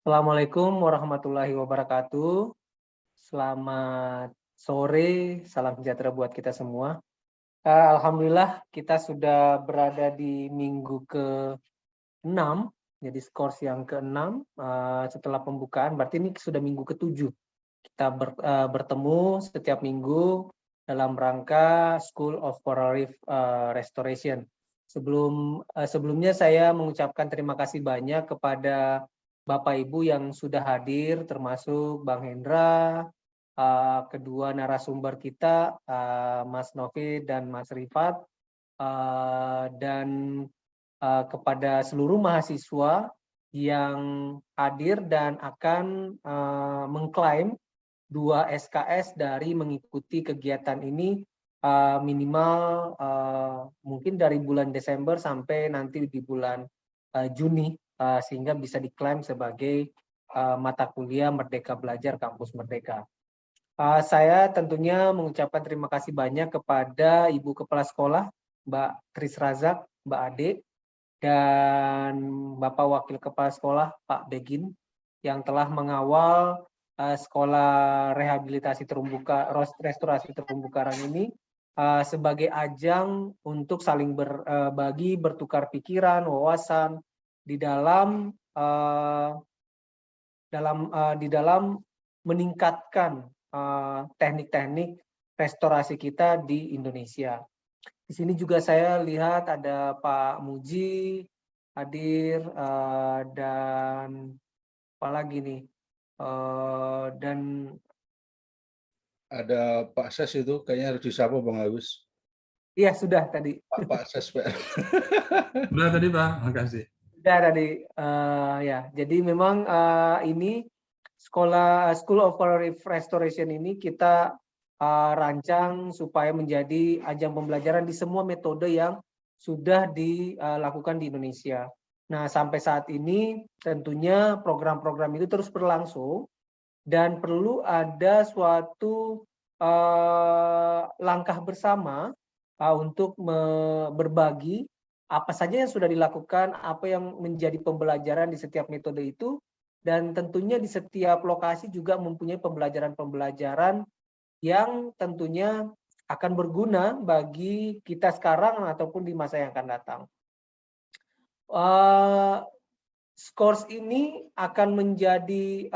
Assalamualaikum warahmatullahi wabarakatuh. Selamat sore, salam sejahtera buat kita semua. Alhamdulillah kita sudah berada di minggu ke-6, jadi skors yang ke-6 setelah pembukaan, berarti ini sudah minggu ke-7. Kita bertemu setiap minggu dalam rangka School of Coral Reef Restoration. Sebelumnya saya mengucapkan terima kasih banyak kepada Bapak Ibu yang sudah hadir, termasuk Bang Hendra, kedua narasumber kita, Mas Novi dan Mas Rifat, dan kepada seluruh mahasiswa yang hadir dan akan mengklaim 2 SKS dari mengikuti kegiatan ini minimal mungkin dari bulan Desember sampai nanti di bulan Juni, sehingga bisa diklaim sebagai mata kuliah Merdeka Belajar Kampus Merdeka. Saya tentunya mengucapkan terima kasih banyak kepada Ibu Kepala Sekolah, Mbak Kris Razak, Mbak Ade, dan Bapak Wakil Kepala Sekolah, Pak Begin, yang telah mengawal sekolah rehabilitasi terumbu restorasi terumbu karang ini sebagai ajang untuk saling berbagi, bertukar pikiran, wawasan di dalam meningkatkan teknik-teknik restorasi kita di Indonesia. Di sini juga saya lihat ada Pak Muji hadir dan apa lagi nih, dan ada Pak Ses itu kayaknya harus disapa Bang Awis. iya sudah tadi. Pak Ses Pak. Sudah tadi Pak, makasih. Sudah tadi, ya. Jadi memang ini School of Coral Reef Restoration ini kita rancang supaya menjadi ajang pembelajaran di semua metode yang sudah dilakukan di Indonesia. Nah, sampai saat ini tentunya program-program itu terus berlangsung dan perlu ada suatu langkah bersama untuk berbagi apa saja yang sudah dilakukan, apa yang menjadi pembelajaran di setiap metode itu, dan tentunya di setiap lokasi juga mempunyai pembelajaran-pembelajaran yang tentunya akan berguna bagi kita sekarang ataupun di masa yang akan datang. Skors ini akan menjadi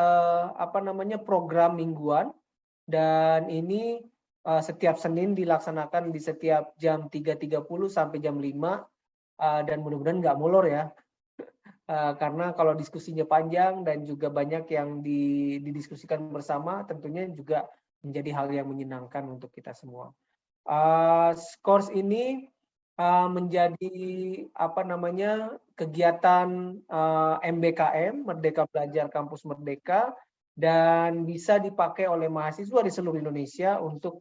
program mingguan, dan ini setiap Senin dilaksanakan di setiap jam 3.30 sampai jam 5, dan mudah-mudahan nggak molor ya. Karena kalau diskusinya panjang dan juga banyak yang didiskusikan bersama, tentunya juga menjadi hal yang menyenangkan untuk kita semua. Skors ini menjadi kegiatan MBKM, Merdeka Belajar Kampus Merdeka, dan bisa dipakai oleh mahasiswa di seluruh Indonesia untuk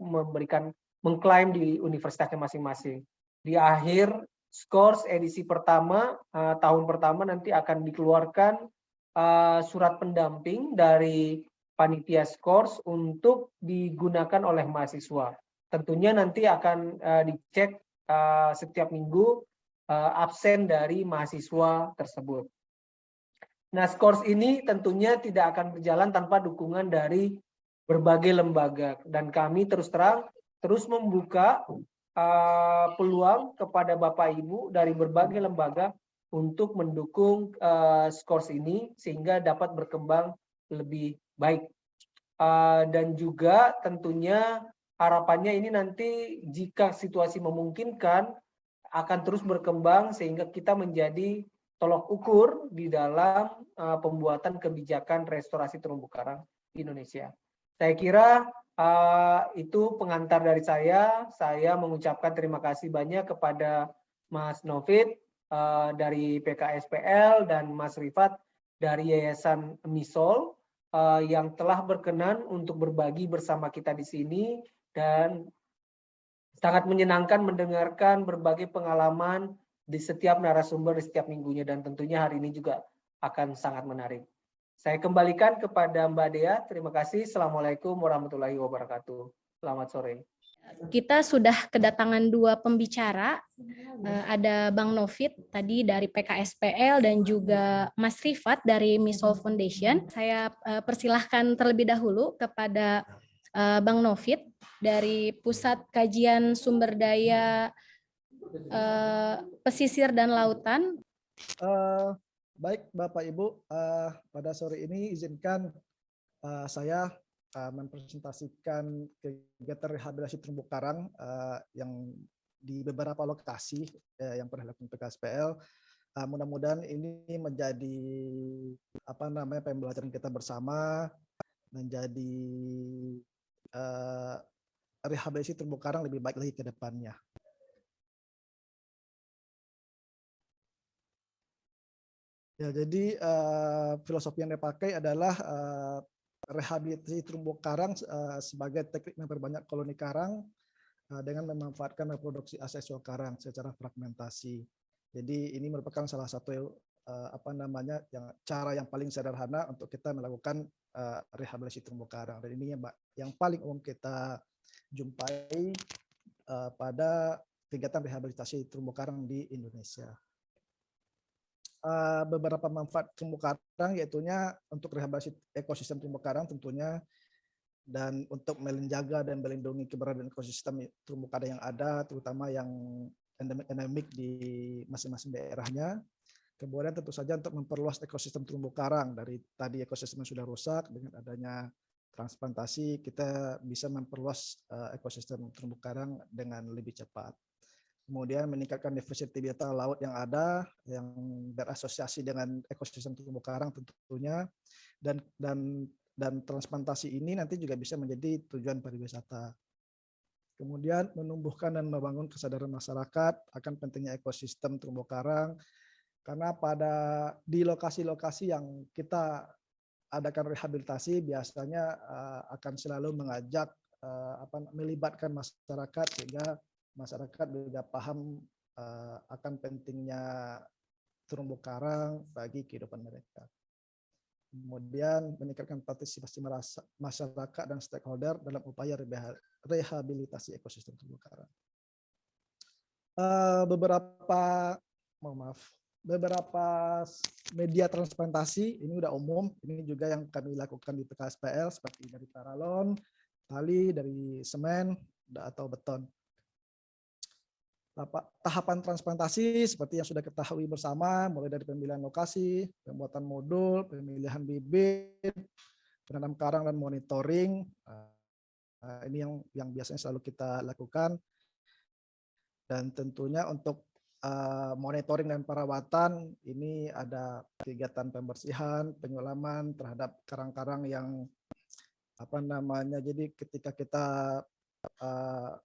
mengklaim di universitasnya masing-masing. Di akhir Skors edisi pertama, tahun pertama nanti akan dikeluarkan surat pendamping dari panitia Skors untuk digunakan oleh mahasiswa. Tentunya nanti akan dicek setiap minggu absen dari mahasiswa tersebut. Nah, Skors ini tentunya tidak akan berjalan tanpa dukungan dari berbagai lembaga, dan kami terus membuka peluang kepada Bapak Ibu dari berbagai lembaga untuk mendukung Skors ini sehingga dapat berkembang lebih baik. Dan juga tentunya harapannya ini nanti jika situasi memungkinkan akan terus berkembang sehingga kita menjadi tolok ukur di dalam pembuatan kebijakan restorasi terumbu karang di Indonesia. Saya kira itu pengantar dari saya. Saya mengucapkan terima kasih banyak kepada Mas Novid dari PKSPL dan Mas Rifat dari Yayasan Misol yang telah berkenan untuk berbagi bersama kita di sini, dan sangat menyenangkan mendengarkan berbagai pengalaman di setiap narasumber di setiap minggunya, dan tentunya hari ini juga akan sangat menarik. Saya kembalikan kepada Mbak Dea. Terima kasih. Assalamualaikum warahmatullahi wabarakatuh. Selamat sore. kita sudah kedatangan 2 pembicara, ada Bang Novit tadi dari PKSPL dan juga Mas Rifat dari Misol Foundation. Saya persilahkan terlebih dahulu kepada Bang Novit dari Pusat Kajian Sumber Daya Pesisir dan Lautan. Baik Bapak Ibu, pada sore ini izinkan saya mempresentasikan kegiatan rehabilitasi terumbu karang yang di beberapa lokasi yang pernah dilakukan PKSPL. Mudah-mudahan ini menjadi pembelajaran kita bersama, menjadi rehabilitasi terumbu karang lebih baik lagi ke depannya. Ya, jadi filosofi yang dipakai adalah rehabilitasi terumbu karang sebagai teknik memperbanyak koloni karang dengan memanfaatkan reproduksi asexual karang secara fragmentasi. Jadi ini merupakan salah satu cara yang paling sederhana untuk kita melakukan rehabilitasi terumbu karang. Dan ini yang paling umum kita jumpai pada kegiatan rehabilitasi terumbu karang di Indonesia. Beberapa manfaat terumbu karang yaitunya untuk rehabilitasi ekosistem terumbu karang tentunya, dan untuk menjaga dan melindungi keberadaan ekosistem terumbu karang yang ada, terutama yang endemik di masing-masing daerahnya. Kemudian tentu saja untuk memperluas ekosistem terumbu karang, dari tadi ekosistem yang sudah rusak, dengan adanya transplantasi kita bisa memperluas ekosistem terumbu karang dengan lebih cepat. Kemudian meningkatkan diversitas biota laut yang ada, yang berasosiasi dengan ekosistem terumbu karang tentunya, dan transplantasi ini nanti juga bisa menjadi tujuan pariwisata. Kemudian menumbuhkan dan membangun kesadaran masyarakat akan pentingnya ekosistem terumbu karang, karena di lokasi-lokasi yang kita adakan rehabilitasi biasanya akan selalu mengajak melibatkan masyarakat, sehingga masyarakat juga paham akan pentingnya terumbu karang bagi kehidupan mereka. Kemudian meningkatkan partisipasi masyarakat dan stakeholder dalam upaya rehabilitasi ekosistem terumbu karang. Beberapa media transplantasi ini udah umum, ini juga yang kami lakukan di PKSPL seperti dari paralon, tali, dari semen atau beton. Tahapan transplantasi seperti yang sudah ketahui bersama, mulai dari pemilihan lokasi, pembuatan modul, pemilihan bibit, penanam karang dan monitoring. Ini yang biasanya selalu kita lakukan. Dan tentunya untuk monitoring dan perawatan, ini ada kegiatan pembersihan, penyulaman terhadap karang-karang yang jadi ketika kita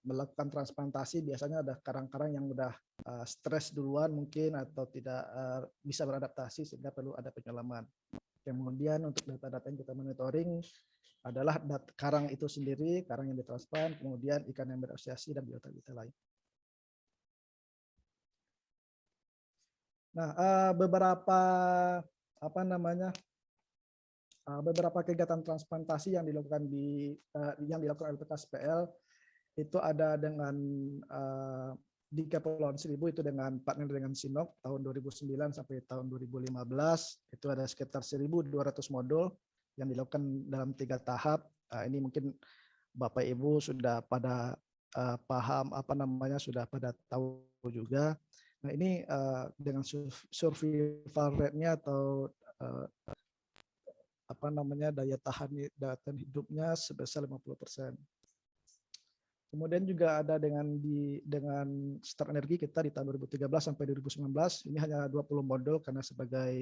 melakukan transplantasi biasanya ada karang-karang yang udah stres duluan mungkin, atau tidak bisa beradaptasi sehingga perlu ada penyelaman. Kemudian untuk data-data yang kita monitoring adalah karang itu sendiri, karang yang ditransplant, kemudian ikan yang berasosiasi dan biota-biota lain. Nah, beberapa kegiatan transplantasi yang dilakukan oleh PKSPL itu ada dengan di Kepulauan Seribu itu dengan partner dengan Sinop tahun 2009 sampai tahun 2015 itu ada sekitar 1.200 modul yang dilakukan dalam 3 tahap. Ini mungkin Bapak Ibu sudah pada paham sudah pada tahu juga. Nah ini dengan survival rate-nya atau daya tahan hidupnya sebesar 50%. Kemudian juga ada dengan Star Energi kita di tahun 2013 sampai 2019, ini hanya 20 modul karena sebagai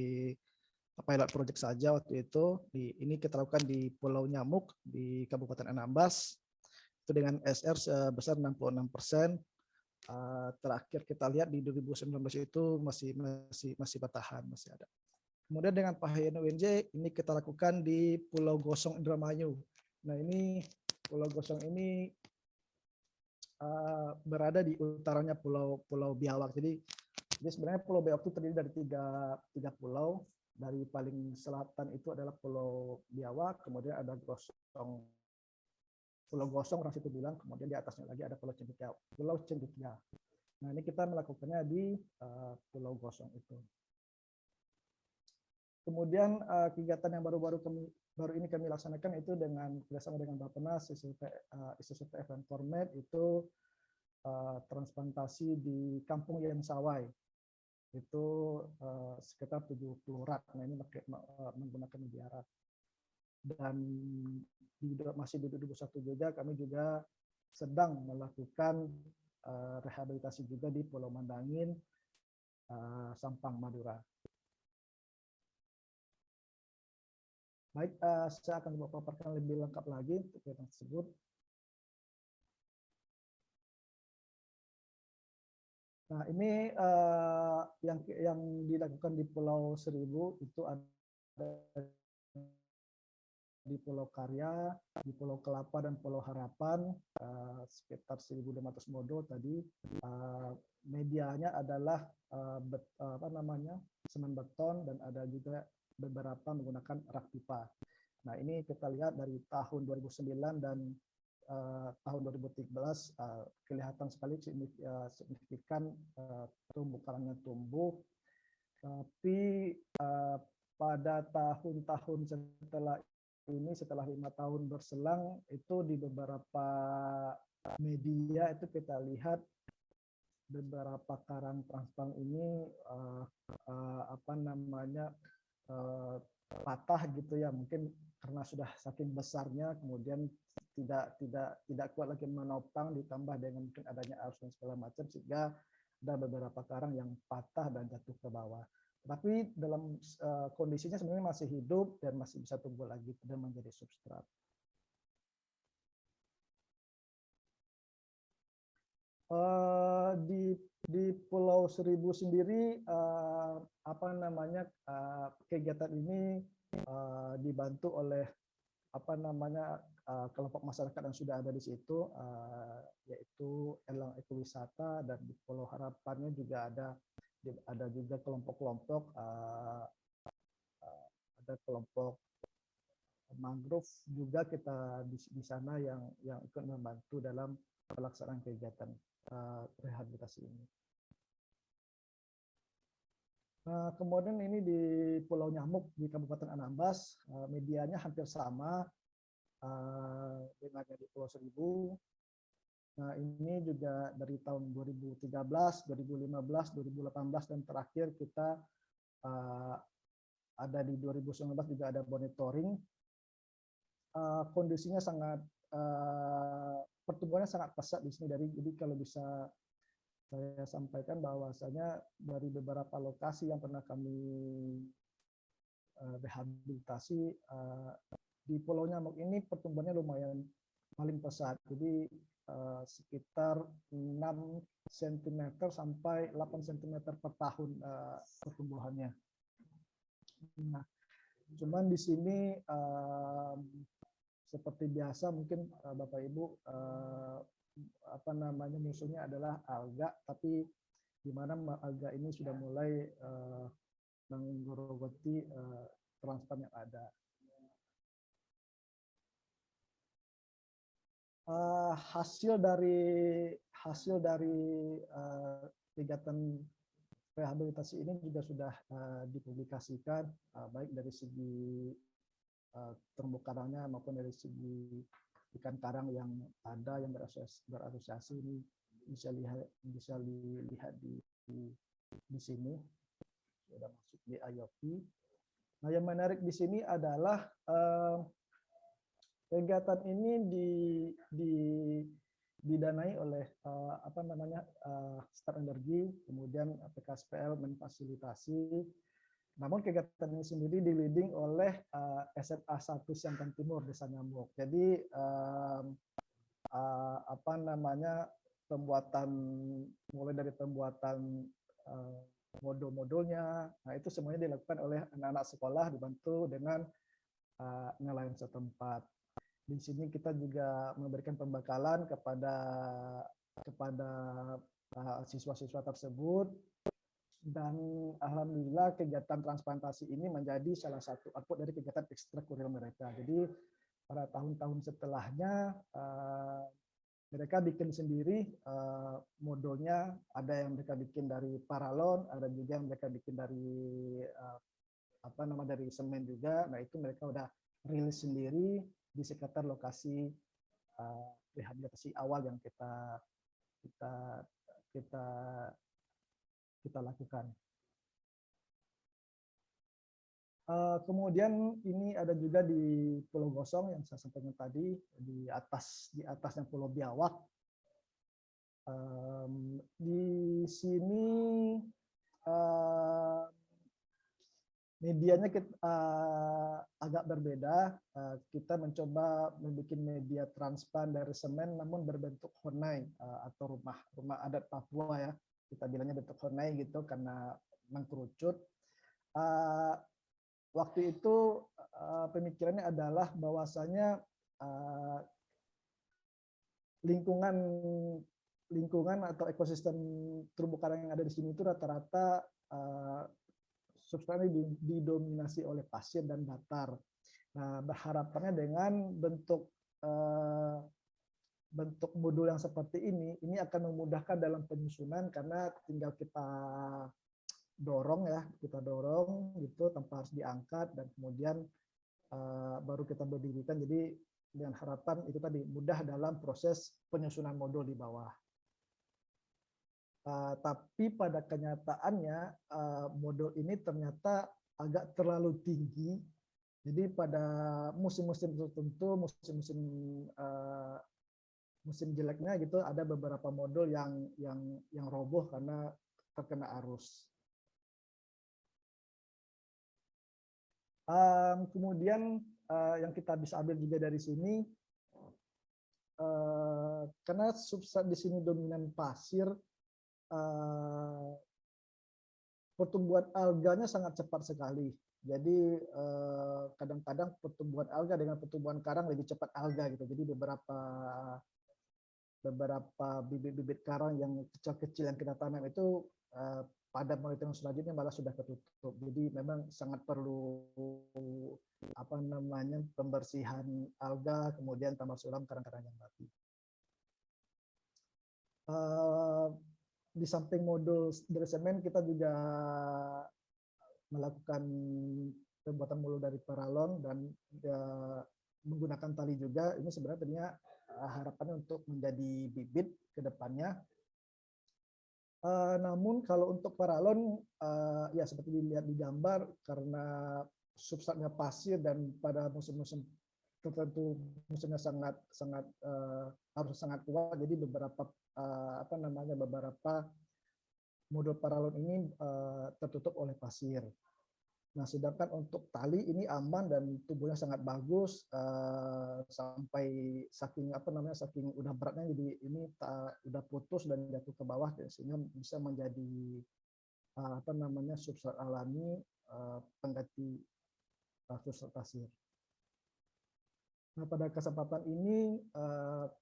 pilot project saja waktu itu. Ini kita lakukan di Pulau Nyamuk di Kabupaten Anambas, itu dengan SR sebesar 66%. Terakhir kita lihat di 2019 itu masih bertahan, masih ada. Kemudian dengan Pahayana UNJ ini kita lakukan di Pulau Gosong Indramayu. Nah ini Pulau Gosong ini berada di utaranya Pulau Biawak. Jadi sebenarnya Pulau Biawak itu terdiri dari tiga pulau. Dari paling selatan itu adalah Pulau Biawak, kemudian ada Gosong Pulau Gosong orang situ bilang, kemudian di atasnya lagi ada Pulau Cendekia. Pulau Cendekia. Nah ini kita melakukannya di Pulau Gosong itu. Kemudian kegiatan yang baru ini kami laksanakan itu dengan kerjasama dengan Bappenas, ICCPF dan Formed itu transplantasi di Kampung Yen Sawai. Itu sekitar 70 rak. Nah ini menggunakan media rak. Dan masih di 2021 juga kami juga sedang melakukan rehabilitasi juga di Pulau Mandangin, Sampang, Madura. Baik, saya akan paparkan lebih lengkap lagi untuk kegiatan tersebut. Nah, ini yang dilakukan di Pulau Seribu itu ada di Pulau Karya, di Pulau Kelapa dan Pulau Harapan, sekitar 1.500 modul tadi. Medianya adalah semen beton dan ada juga beberapa menggunakan rak pipa. Nah ini kita lihat dari tahun 2009 dan tahun 2013 kelihatan sekali signifikan terumbu karangnya tumbuh. Tapi pada tahun-tahun setelah ini, setelah 5 tahun berselang, itu di beberapa media itu kita lihat beberapa karang transplant ini patah gitu ya, mungkin karena sudah saking besarnya kemudian tidak kuat lagi menopang, ditambah dengan mungkin adanya arus dan segala macam, sehingga ada beberapa karang yang patah dan jatuh ke bawah. Tapi dalam kondisinya sebenarnya masih hidup dan masih bisa tumbuh lagi dan menjadi substrat. Di Pulau Seribu sendiri kegiatan ini dibantu oleh kelompok masyarakat yang sudah ada di situ, yaitu Elang Ekowisata, dan di Pulau Harapannya juga ada juga kelompok-kelompok, ada kelompok mangrove juga kita di sana yang ikut membantu dalam pelaksanaan kegiatan rehabilitasi ini. Kemudian ini di Pulau Nyamuk di Kabupaten Anambas, medianya hampir sama dengan di Pulau Seribu. Nah ini juga dari tahun 2013, 2015, 2018 dan terakhir kita ada di 2019 juga ada monitoring. Kondisinya sangat pertumbuhannya sangat pesat di sini. Jadi kalau bisa saya sampaikan bahwasanya dari beberapa lokasi yang pernah kami rehabilitasi di Pulau Nyamuk ini pertumbuhannya lumayan paling pesat. Jadi sekitar 6 cm sampai 8 cm per tahun pertumbuhannya. Nah, cuman di sini seperti biasa mungkin Bapak Ibu musuhnya adalah alga, tapi di mana alga ini sudah mulai menggerogoti transplant yang ada. Hasil dari kegiatan rehabilitasi ini juga sudah dipublikasikan, baik dari segi terumbu karangnya maupun dari segi ikan karang yang ada yang berasosiasi. Ini bisa dilihat di sini sudah masuk di IOP. Nah, yang menarik di sini adalah kegiatan ini didanai oleh Star Energy, kemudian PKSPL memfasilitasi. Namun kegiatan ini sendiri di-leading oleh SMA 1 Siantan Timur, Desa Nyamuk. Jadi mulai dari pembuatan modul-modulnya, nah itu semuanya dilakukan oleh anak-anak sekolah dibantu dengan nelayan setempat. Di sini kita juga memberikan pembekalan kepada siswa-siswa tersebut. Dan alhamdulillah kegiatan transplantasi ini menjadi salah satu output dari kegiatan ekstrakurikuler mereka. Jadi pada tahun-tahun setelahnya mereka bikin sendiri modulnya, ada yang mereka bikin dari paralon, ada juga yang mereka bikin dari dari semen juga. Nah itu mereka udah rilis sendiri di sekitar lokasi rehabilitasi awal yang kita lakukan. Kemudian ini ada juga di Pulau Gosong yang saya sampaikan tadi, di atasnya Pulau Biawak. Di sini medianya agak berbeda. Kita mencoba membuat media transparan dari semen namun berbentuk honai atau rumah adat Papua ya. Kita bilangnya bentuk honai gitu karena mengkerucut. Waktu itu pemikirannya adalah bahwasanya lingkungan atau ekosistem terumbu karang yang ada di sini itu rata-rata substansi didominasi oleh pasir dan datar. Nah, berharapannya dengan bentuk modul yang seperti ini akan memudahkan dalam penyusunan karena tinggal kita dorong gitu tanpa harus diangkat dan kemudian baru kita berdirikan. Jadi dengan harapan itu tadi mudah dalam proses penyusunan modul di bawah. Tapi pada kenyataannya modul ini ternyata agak terlalu tinggi. Jadi pada musim-musim tertentu, musim jeleknya gitu, ada beberapa modul yang roboh karena terkena arus. Kemudian yang kita bisa ambil juga dari sini, karena substrat di sini dominan pasir, pertumbuhan alganya sangat cepat sekali. Jadi kadang-kadang pertumbuhan alga dengan pertumbuhan karang lebih cepat alga gitu. Jadi beberapa bibit-bibit karang yang kecil-kecil yang kita tanam itu pada penelitian selanjutnya malah sudah ketutup. Jadi memang sangat perlu pembersihan alga, kemudian tambah sulam karang-karang yang mati. Di samping modul dari semen, kita juga melakukan pembuatan modul dari paralon dan menggunakan tali juga. Ini sebenarnya harapannya untuk menjadi bibit ke depannya. Namun kalau untuk paralon, ya seperti dilihat di gambar, karena substratnya pasir dan pada musim-musim tertentu musimnya harus sangat kuat. Jadi beberapa modul paralon ini tertutup oleh pasir. Nah, sedangkan untuk tali ini aman dan tubuhnya sangat bagus sampai saking udah beratnya, jadi ini udah putus dan jatuh ke bawah sehingga bisa menjadi substrat alami pengganti substrat pasir. Nah, pada kesempatan ini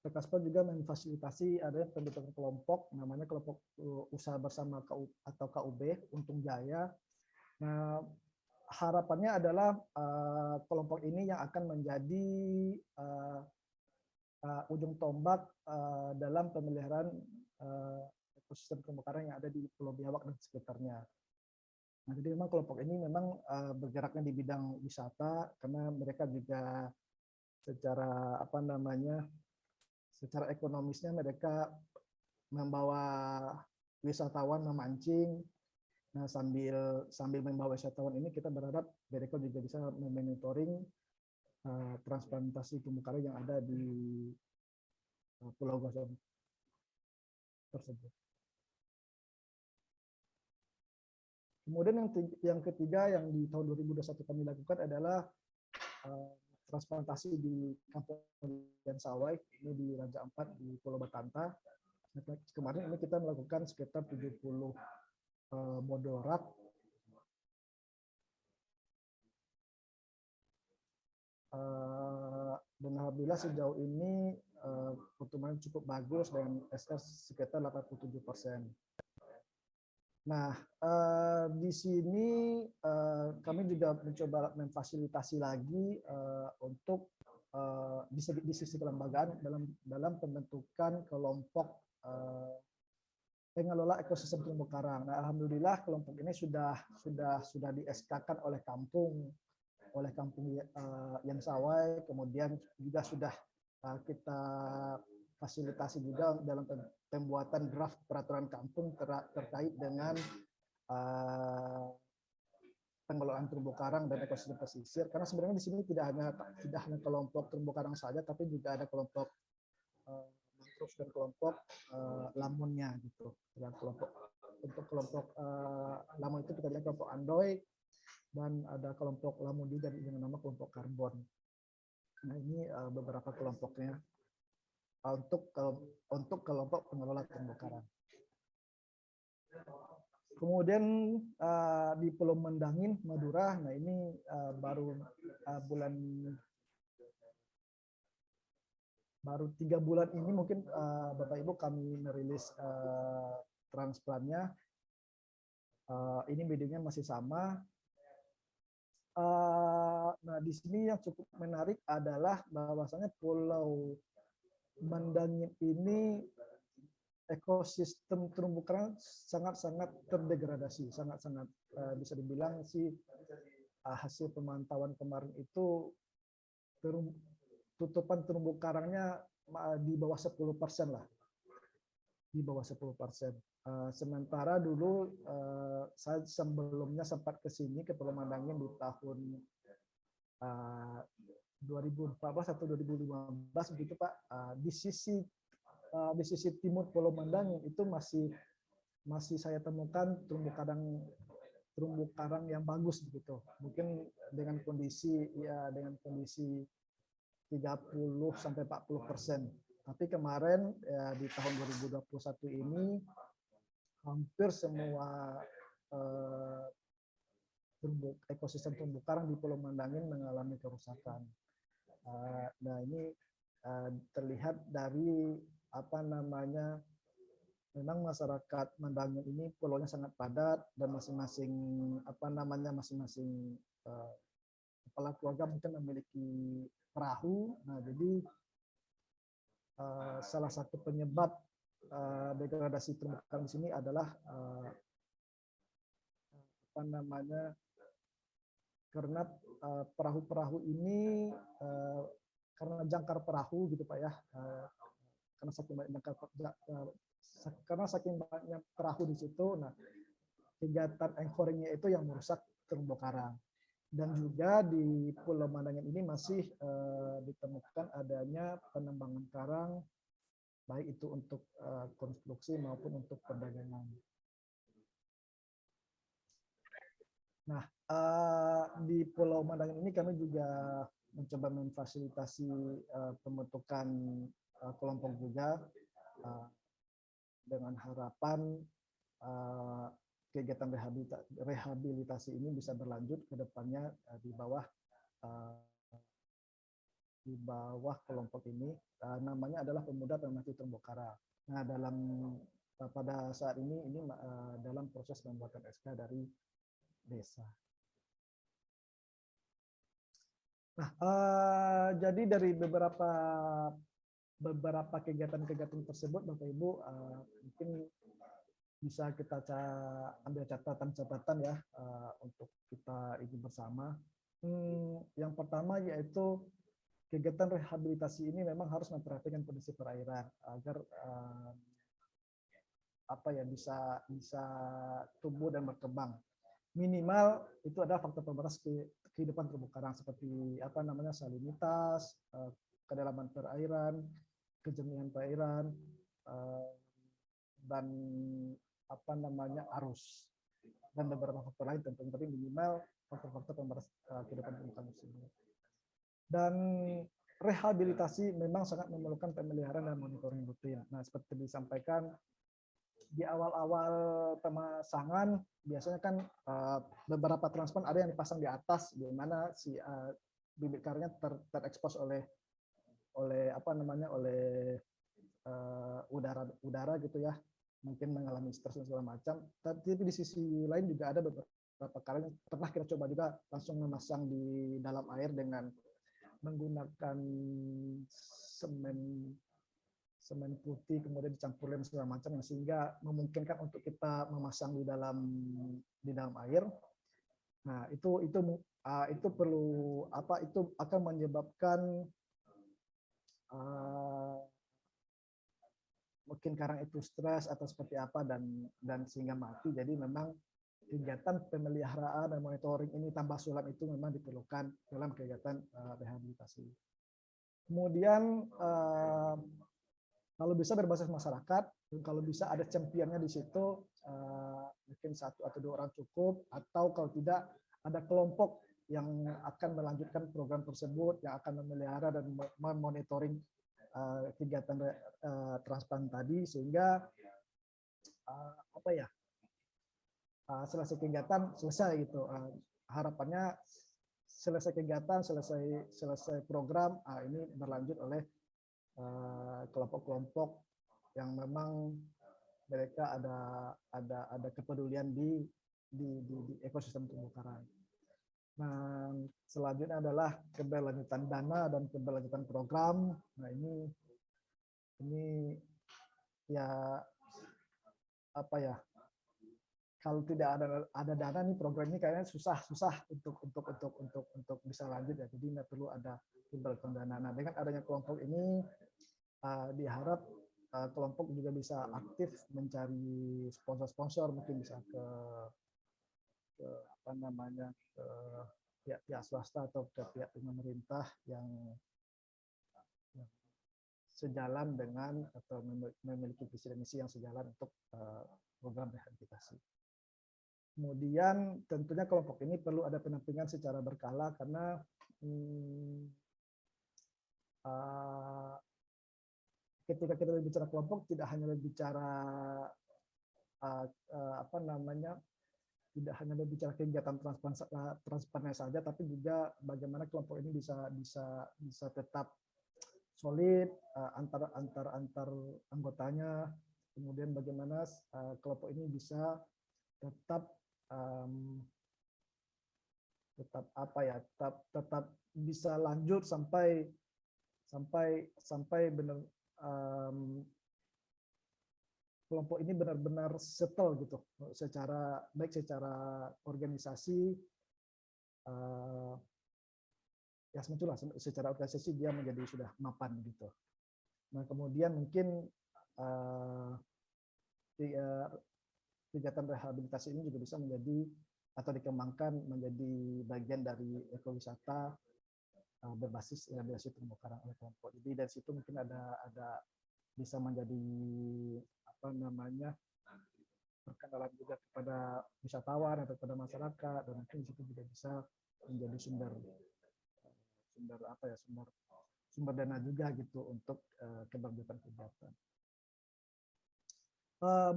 PKSP juga memfasilitasi adanya pembentukan kelompok, namanya kelompok usaha bersama atau KUB Untung Jaya. Nah, harapannya adalah kelompok ini yang akan menjadi ujung tombak dalam pemeliharaan ekosistem terumbu karang yang ada di Pulau Biawak dan sekitarnya. Nah, jadi memang kelompok ini memang bergeraknya di bidang wisata karena mereka juga secara ekonomisnya mereka membawa wisatawan memancing. Nah, sambil membawa wisatawan ini kita berharap mereka juga bisa memonitoring transplantasi terumbu karang yang ada di Pulau Gosong tersebut. Kemudian yang ketiga yang di tahun 2021 kami lakukan adalah transplantasi di Kampung Sawai, ini di Raja Ampat di Pulau Batanta. Kemarin ini kita melakukan sekitar 70 modul rak. Dan alhamdulillah sejauh ini pertumbuhan cukup bagus dengan SS sekitar 87%. Nah, di sini kami juga mencoba memfasilitasi lagi untuk di sisi kelembagaan dalam pembentukan kelompok pengelola ekosistem terumbu karang. Nah, alhamdulillah kelompok ini sudah di SK-kan oleh kampung yang Sawai, kemudian juga sudah kita fasilitasi juga dalam pembuatan draft peraturan kampung terkait dengan pengelolaan terumbu karang dan ekosistem pesisir. Karena sebenarnya di sini tidak hanya kelompok terumbu karang saja, tapi juga ada kelompok mangrove dan kelompok lamunnya gitu. Dan untuk kelompok lamun itu kita bilang kelompok Andoy, dan ada kelompok lamun juga dengan nama kelompok karbon. Nah, ini beberapa kelompoknya untuk kelompok pengelola terumbu karang. Kemudian di Pulau Mendangin, Madura, nah ini baru 3 bulan ini mungkin Bapak Ibu kami merilis transplannya. Ini medianya masih sama. Nah, di sini yang cukup menarik adalah bahwasanya Pulau Mendangin ini ekosistem terumbu karang sangat-sangat terdegradasi, sangat-sangat bisa dibilang sih hasil pemantauan kemarin itu tutupan terumbu karangnya di bawah 10% lah, di bawah 10%. Sementara dulu saya sebelumnya sempat ke sini ke Pulau Mendangin di tahun 2014 atau 2015 begitu Pak. Di sisi timur Pulau Mendangin itu masih saya temukan terumbu karang yang bagus begitu. Mungkin dengan kondisi 30 sampai 40%. Tapi kemarin ya, di tahun 2021 ini hampir semua ekosistem terumbu karang di Pulau Mendangin mengalami kerusakan. Nah, ini terlihat dari memang masyarakat Mendangin ini pulaunya sangat padat dan masing-masing kepala keluarga mungkin memiliki perahu. Nah, jadi salah satu penyebab degradasi terumbu karang di sini adalah karena perahu-perahu ini karena jangkar perahu gitu Pak ya, karena saking banyaknya perahu di situ. Nah, kegiatan anchoringnya itu yang merusak terumbu karang. Dan juga di Pulau Mendangin ini masih ditemukan adanya penambangan karang, baik itu untuk konstruksi maupun untuk perdagangan. Nah, di Pulau Mendangin ini kami juga mencoba memfasilitasi pembentukan kelompok juga dengan harapan kegiatan rehabilitasi ini bisa berlanjut ke depannya di bawah kelompok ini. Namanya adalah Pemuda Pemerhati Terumbu Karang. Nah, pada saat ini dalam proses pembuatan SK dari desa. Nah, jadi dari beberapa kegiatan-kegiatan tersebut, Bapak Ibu, mungkin bisa kita ambil catatan-catatan ya untuk kita ikuti bersama. Yang pertama yaitu kegiatan rehabilitasi ini memang harus memperhatikan kondisi perairan agar bisa tumbuh dan berkembang. Minimal itu ada faktor pembatas kehidupan terumbu karang seperti salinitas, kedalaman perairan, kejernihan perairan, dan arus, dan beberapa faktor lain tentunya, tapi minimal faktor-faktor pembatas kehidupan terumbu karang tersebut. Dan rehabilitasi memang sangat memerlukan pemeliharaan dan monitoring rutin. Nah, seperti disampaikan di awal-awal pemasangan biasanya kan beberapa transplant ada yang dipasang di atas, di mana si bibit karangnya terekspos oleh udara gitu ya, mungkin mengalami stres dan segala macam. Tapi di sisi lain juga ada beberapa karang yang pernah kita coba juga langsung memasang di dalam air dengan menggunakan semen putih kemudian dicampur lem segala macam yang sehingga memungkinkan untuk kita memasang di dalam air. Nah, itu perlu itu akan menyebabkan mungkin karang itu stres atau seperti apa dan sehingga mati. Jadi memang kegiatan pemeliharaan dan monitoring ini tambah sulam itu memang diperlukan dalam kegiatan rehabilitasi. Kemudian kalau bisa berbasis masyarakat, dan kalau bisa ada championnya di situ, mungkin 1 atau 2 orang cukup, atau kalau tidak ada kelompok yang akan melanjutkan program tersebut, yang akan memelihara dan memonitoring kegiatan transparan tadi, sehingga selesai kegiatan selesai gitu. Harapannya selesai kegiatan, selesai program, ini berlanjut oleh kelompok-kelompok yang memang mereka ada kepedulian di ekosistem terumbu karang. Nah, selanjutnya adalah keberlanjutan dana dan keberlanjutan program. Nah, ini ya kalau tidak ada dana nih program ini kayaknya susah untuk bisa lanjut ya. Jadi nggak perlu ada keberlanjutan dana. Nah, dengan adanya kelompok ini diharap kelompok juga bisa aktif mencari sponsor-sponsor, mungkin bisa ke pihak swasta atau ke pihak pemerintah yang sejalan dengan atau memiliki visi dan misi yang sejalan untuk program rehabilitasi. Kemudian tentunya kelompok ini perlu ada pendampingan secara berkala karena ketika kita berbicara kelompok tidak hanya berbicara tidak hanya berbicara kegiatan transparan saja, tapi juga bagaimana kelompok ini bisa tetap solid antar anggotanya, kemudian bagaimana kelompok ini bisa tetap bisa lanjut sampai benar kelompok ini benar-benar settle gitu, secara organisasi, ya sebetulnya secara organisasi dia menjadi sudah mapan gitu. Nah, kemudian mungkin kegiatan rehabilitasi ini juga bisa menjadi atau dikembangkan menjadi bagian dari ekowisata berbasis rehabilitasi terumbu karang oleh kelompok. Jadi dari situ mungkin ada bisa menjadi perkenalan juga kepada wisatawan atau kepada masyarakat, dan mungkin itu juga bisa menjadi sumber dana juga gitu untuk keberlanjutan kegiatan.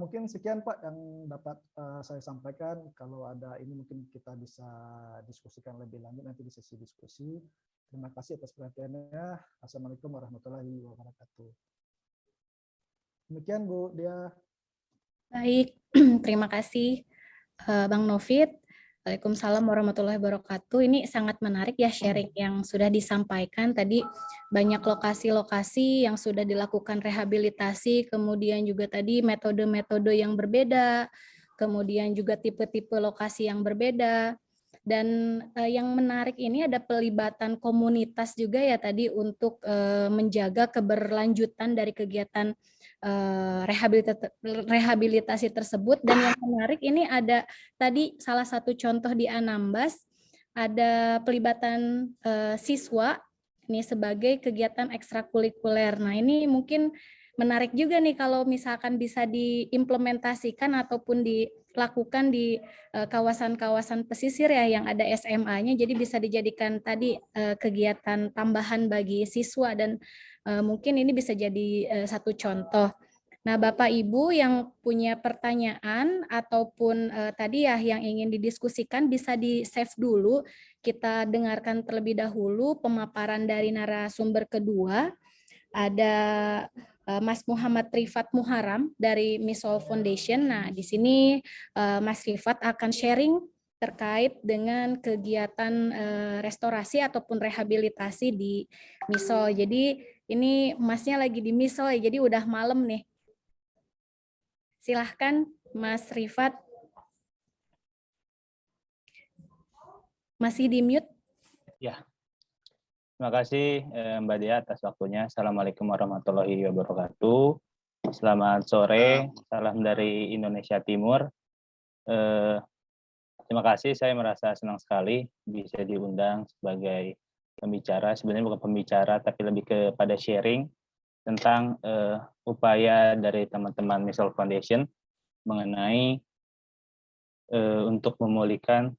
Mungkin sekian Pak yang dapat saya sampaikan. Kalau ada ini mungkin kita bisa diskusikan lebih lanjut nanti di sesi diskusi. Terima kasih atas perhatiannya. Assalamualaikum warahmatullahi wabarakatuh. Demikian Bu Dia. Baik, terima kasih Bang Novit. Waalaikumsalam warahmatullahi wabarakatuh. Ini sangat menarik ya sharing yang sudah disampaikan. Tadi banyak lokasi-lokasi yang sudah dilakukan rehabilitasi, kemudian juga tadi metode-metode yang berbeda, kemudian juga tipe-tipe lokasi yang berbeda. Dan yang menarik ini ada pelibatan komunitas juga ya tadi untuk menjaga keberlanjutan dari kegiatan rehabilitasi tersebut. Dan yang menarik ini ada tadi salah satu contoh di Anambas, ada pelibatan siswa ini sebagai kegiatan ekstrakurikuler. Nah, ini mungkin menarik juga nih kalau misalkan bisa diimplementasikan ataupun dilakukan di kawasan-kawasan pesisir ya yang ada SMA-nya, jadi bisa dijadikan tadi kegiatan tambahan bagi siswa dan mungkin ini bisa jadi satu contoh. Nah, Bapak Ibu yang punya pertanyaan ataupun tadi ya yang ingin didiskusikan bisa di-save dulu. Kita dengarkan terlebih dahulu pemaparan dari narasumber kedua. Ada Mas Muhammad Rifat Muharam dari Misol Foundation. Nah, di sini Mas Rifat akan sharing terkait dengan kegiatan restorasi ataupun rehabilitasi di Misol. Jadi ini Masnya lagi di Misol ya, jadi udah malam nih. Silahkan Mas Rifat. Masih di mute? Ya, terima kasih Mbak Dia atas waktunya. Assalamualaikum warahmatullahi wabarakatuh. Selamat sore, salam dari Indonesia Timur. Terima kasih, saya merasa senang sekali bisa diundang sebagai pembicara. Sebenarnya bukan pembicara, tapi lebih kepada sharing tentang upaya dari teman-teman Misol Foundation mengenai untuk memulihkan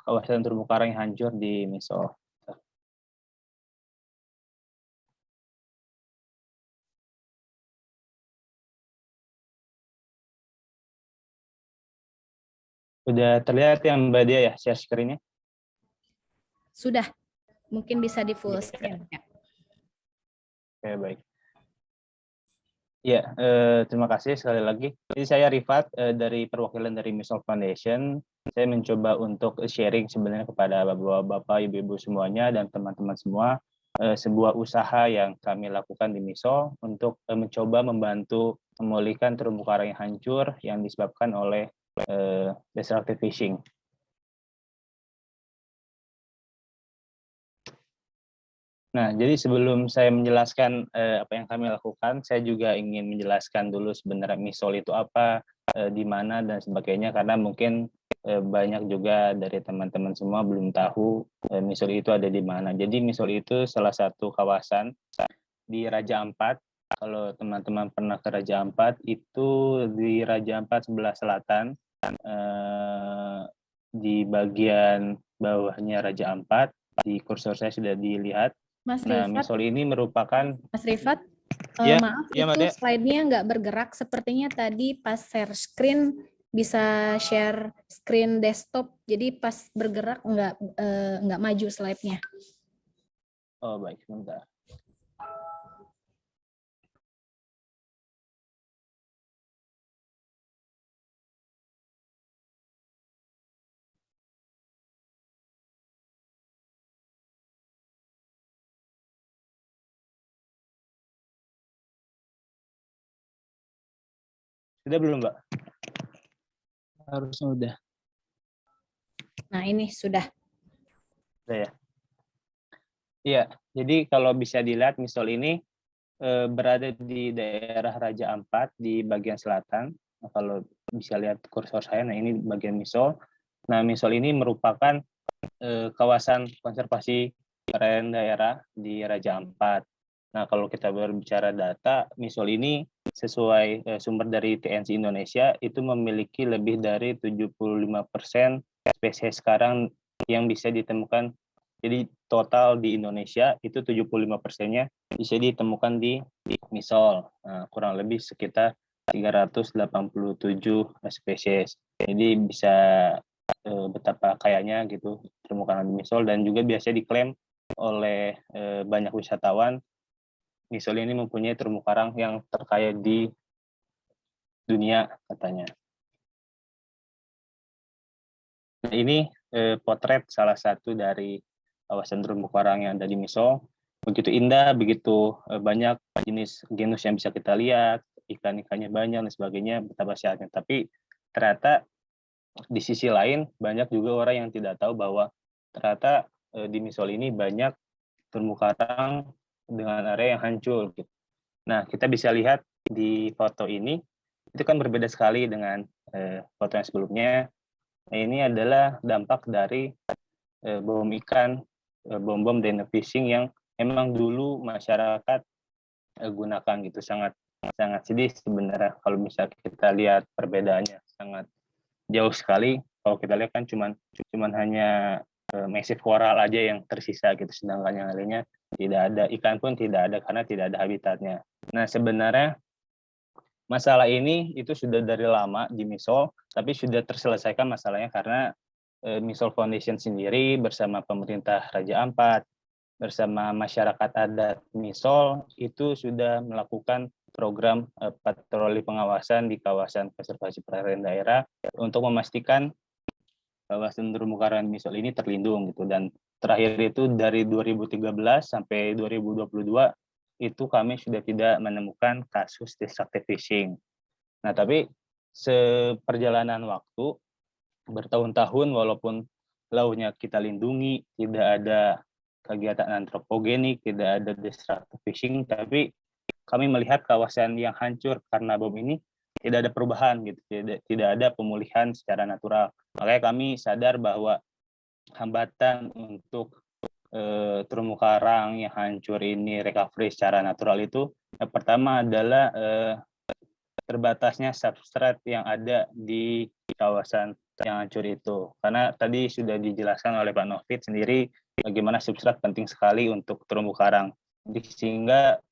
kawasan terumbu karang yang hancur di Misol. Sudah terlihat ya Mbak Dia ya share screen-nya? Sudah. Mungkin bisa di full screen. Ya. Oke, baik. Ya, terima kasih sekali lagi. Jadi saya Rifat dari perwakilan dari Misol Foundation. Saya mencoba untuk sharing sebenarnya kepada bapak-bapak, ibu-ibu semuanya dan teman-teman semua sebuah usaha yang kami lakukan di Misol untuk mencoba membantu memulihkan terumbu karang yang hancur yang disebabkan oleh destructive fishing. Nah, jadi sebelum saya menjelaskan apa yang kami lakukan, saya juga ingin menjelaskan dulu sebenarnya Misol itu apa, di mana dan sebagainya, karena mungkin banyak juga dari teman-teman semua belum tahu Misol itu ada di mana. Jadi Misol itu salah satu kawasan di Raja Ampat. Kalau teman-teman pernah ke Raja Ampat, itu di Raja Ampat sebelah selatan, di bagian bawahnya Raja Ampat, di kursor saya sudah dilihat. Mas Nah, Rifat, Misol ini merupakan Mas Rifat, Ya, maaf ya, Mbak itu Dea. slide-nya nggak bergerak. Sepertinya tadi pas share screen bisa share screen desktop. Jadi pas bergerak nggak maju slide-nya. Oh, baik, sebentar. Sudah belum, Mbak? Harusnya udah. Nah ini sudah. Sudah ya? Iya, jadi kalau bisa dilihat Misol ini berada di daerah Raja Ampat di bagian selatan. Nah, kalau bisa lihat kursor saya, nah ini bagian Misol. Nah, Misol ini merupakan kawasan konservasi keren daerah di Raja Ampat. Nah, kalau kita berbicara data, Misol ini sesuai sumber dari TNC Indonesia itu memiliki lebih dari 75% spesies sekarang yang bisa ditemukan. Jadi total di Indonesia itu 75%-nya bisa ditemukan di Misol. Nah, kurang lebih sekitar 387 spesies. Jadi bisa betapa kayanya gitu terumbu karang di Misol, dan juga biasa diklaim oleh banyak wisatawan Misol ini mempunyai terumbu karang yang terkaya di dunia katanya. Nah, ini potret salah satu dari kawasan terumbu karang yang ada di Misol. Begitu indah, begitu banyak jenis genus yang bisa kita lihat, ikan-ikannya banyak dan sebagainya, betapa sehatnya. Tapi ternyata di sisi lain banyak juga orang yang tidak tahu bahwa ternyata di Misol ini banyak terumbu karang dengan area yang hancur. Gitu. Nah, kita bisa lihat di foto ini, itu kan berbeda sekali dengan foto yang sebelumnya. Nah, ini adalah dampak dari bom ikan, bom-bom dino fishing yang memang dulu masyarakat gunakan gitu. Sangat sedih sebenarnya kalau bisa kita lihat perbedaannya, sangat jauh sekali. Kalau kita lihat kan cuman hanya massive coral aja yang tersisa gitu, sedangkan yang lainnya tidak ada, ikan pun tidak ada karena tidak ada habitatnya. Nah, sebenarnya masalah ini itu sudah dari lama di Misol, tapi sudah terselesaikan masalahnya karena Misol Foundation sendiri bersama pemerintah Raja Ampat, bersama masyarakat adat Misol itu sudah melakukan program patroli pengawasan di kawasan konservasi perairan daerah untuk memastikan kawasan terumbu karang Misol ini terlindung gitu. Dan terakhir itu dari 2013 sampai 2022 itu kami sudah tidak menemukan kasus destructive fishing. Nah, tapi seperjalanan waktu bertahun-tahun walaupun lautnya kita lindungi, tidak ada kegiatan antropogenik, tidak ada destructive fishing, tapi kami melihat kawasan yang hancur karena bom ini tidak ada perubahan gitu, tidak ada pemulihan secara natural. Makanya kami sadar bahwa hambatan untuk terumbu karang yang hancur ini recovery secara natural itu yang pertama adalah terbatasnya substrat yang ada di kawasan yang hancur itu. Karena tadi sudah dijelaskan oleh Pak Novit sendiri bagaimana substrat penting sekali untuk terumbu karang. Sehingga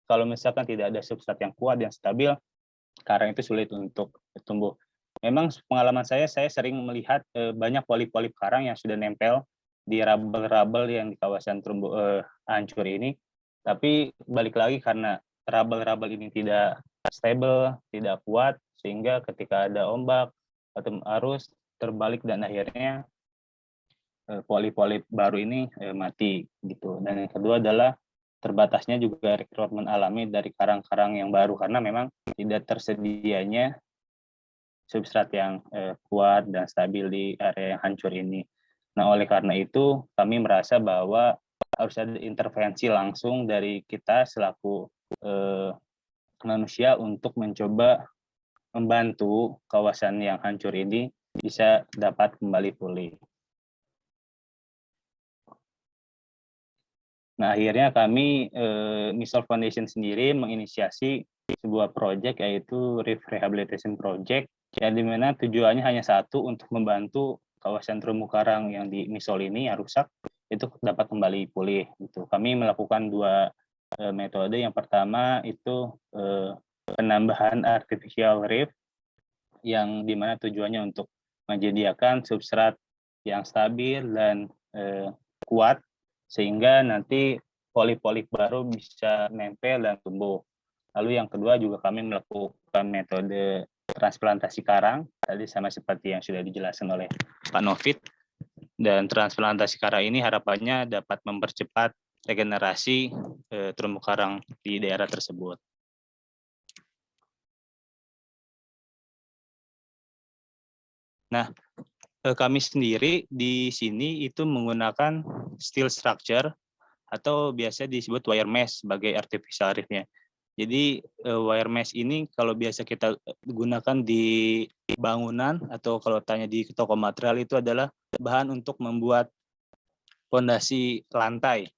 kalau misalkan tidak ada substrat yang kuat, yang stabil, karang itu sulit untuk tumbuh. Memang pengalaman saya sering melihat banyak polip-polip karang yang sudah nempel di rabel-rabel yang di kawasan terumbu hancur ini. Tapi balik lagi karena rabel-rabel ini tidak stable, tidak kuat, sehingga ketika ada ombak atau arus terbalik dan akhirnya polip-polip baru ini mati gitu. Dan yang kedua adalah terbatasnya juga rekrutmen alami dari karang-karang yang baru karena memang tidak tersedianya substrat yang kuat dan stabil di area yang hancur ini. Nah, oleh karena itu kami merasa bahwa harus ada intervensi langsung dari kita selaku manusia untuk mencoba membantu kawasan yang hancur ini bisa dapat kembali pulih. Nah, akhirnya kami Misol Foundation sendiri menginisiasi sebuah proyek yaitu Reef Rehabilitation Project yang dimana tujuannya hanya satu untuk membantu kawasan terumbu karang yang di Misol ini yang rusak itu dapat kembali pulih. Gitu. Kami melakukan dua metode. Yang pertama itu penambahan artificial reef yang dimana tujuannya untuk menyediakan substrat yang stabil dan kuat sehingga nanti polip-polip baru bisa nempel dan tumbuh. Lalu yang kedua juga kami melakukan metode transplantasi karang, tadi sama seperti yang sudah dijelaskan oleh Pak Novit. Dan transplantasi karang ini harapannya dapat mempercepat regenerasi terumbu karang di daerah tersebut. Nah, kami sendiri di sini itu menggunakan steel structure atau biasa disebut wire mesh sebagai artificial reef-nya. Jadi wire mesh ini kalau biasa kita gunakan di bangunan atau kalau tanya di toko material itu adalah bahan untuk membuat fondasi lantai.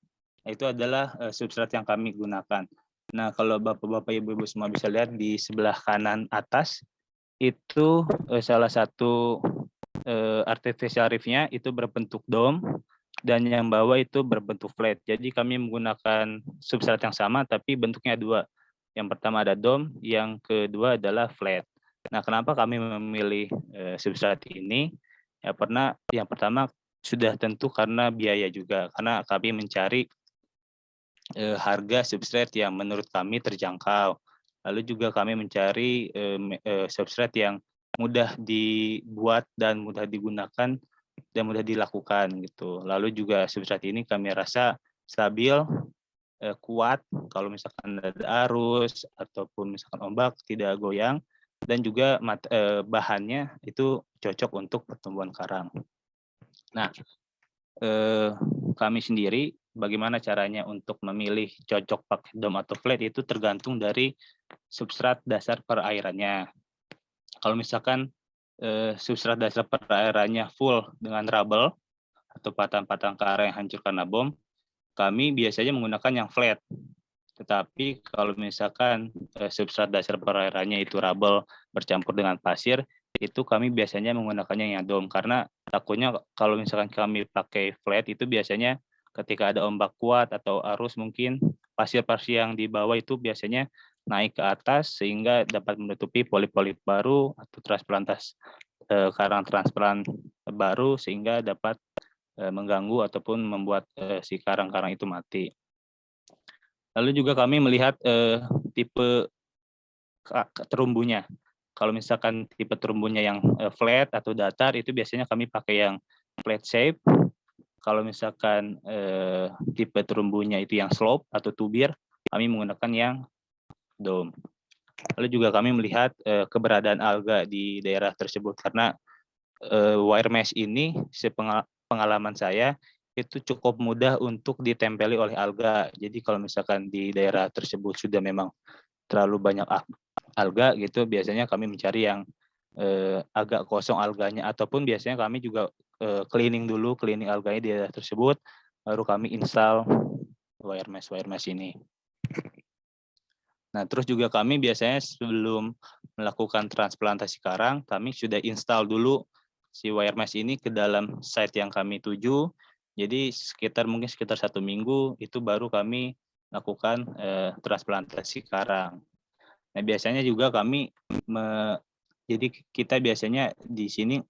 Itu adalah substrat yang kami gunakan. Nah, kalau Bapak-bapak, Ibu-ibu semua bisa lihat di sebelah kanan atas itu salah satu artificial reef-nya itu berbentuk dome dan yang bawah itu berbentuk flat. Jadi kami menggunakan substrat yang sama tapi bentuknya dua. Yang pertama ada dome, yang kedua adalah flat. Nah, kenapa kami memilih substrat ini? Yang pertama sudah tentu karena biaya juga, karena kami mencari harga substrat yang menurut kami terjangkau. Lalu juga kami mencari substrat yang mudah dibuat dan mudah digunakan dan mudah dilakukan gitu. Lalu juga substrat ini kami rasa stabil, kuat kalau misalkan ada arus ataupun misalkan ombak tidak goyang dan juga bahannya itu cocok untuk pertumbuhan karang. Nah, kami sendiri bagaimana caranya untuk memilih cocok pakai dome atau flat itu tergantung dari substrat dasar perairannya. Kalau misalkan substrat dasar perairannya full dengan rubble atau patang-patang karang yang hancur karena bom, kami biasanya menggunakan yang flat. Tetapi kalau misalkan substrat dasar perairannya itu rubble bercampur dengan pasir, itu kami biasanya menggunakannya yang dome karena takutnya kalau misalkan kami pakai flat itu biasanya ketika ada ombak kuat atau arus mungkin pasir-pasir yang di bawah itu biasanya naik ke atas sehingga dapat menutupi polip-polip baru atau transplantasi karang transplant baru sehingga dapat mengganggu ataupun membuat si karang-karang itu mati. Lalu juga kami melihat tipe terumbunya. Kalau misalkan tipe terumbunya yang flat atau datar, itu biasanya kami pakai yang flat shape. Kalau misalkan tipe terumbunya itu yang slope atau tubir, kami menggunakan yang dome. Lalu juga kami melihat keberadaan alga di daerah tersebut, karena wire mesh ini, pengalaman saya, itu cukup mudah untuk ditempeli oleh alga. Jadi kalau misalkan di daerah tersebut sudah memang terlalu banyak alga gitu, biasanya kami mencari yang agak kosong alganya, ataupun biasanya kami juga cleaning alganya di daerah tersebut, baru kami install wire mesh ini. Nah, terus juga kami biasanya sebelum melakukan transplantasi karang, kami sudah install dulu si wire mesh ini ke dalam site yang kami tuju. Jadi mungkin sekitar 1 minggu itu baru kami lakukan transplantasi karang. Nah, biasanya juga kami jadi kita biasanya di sini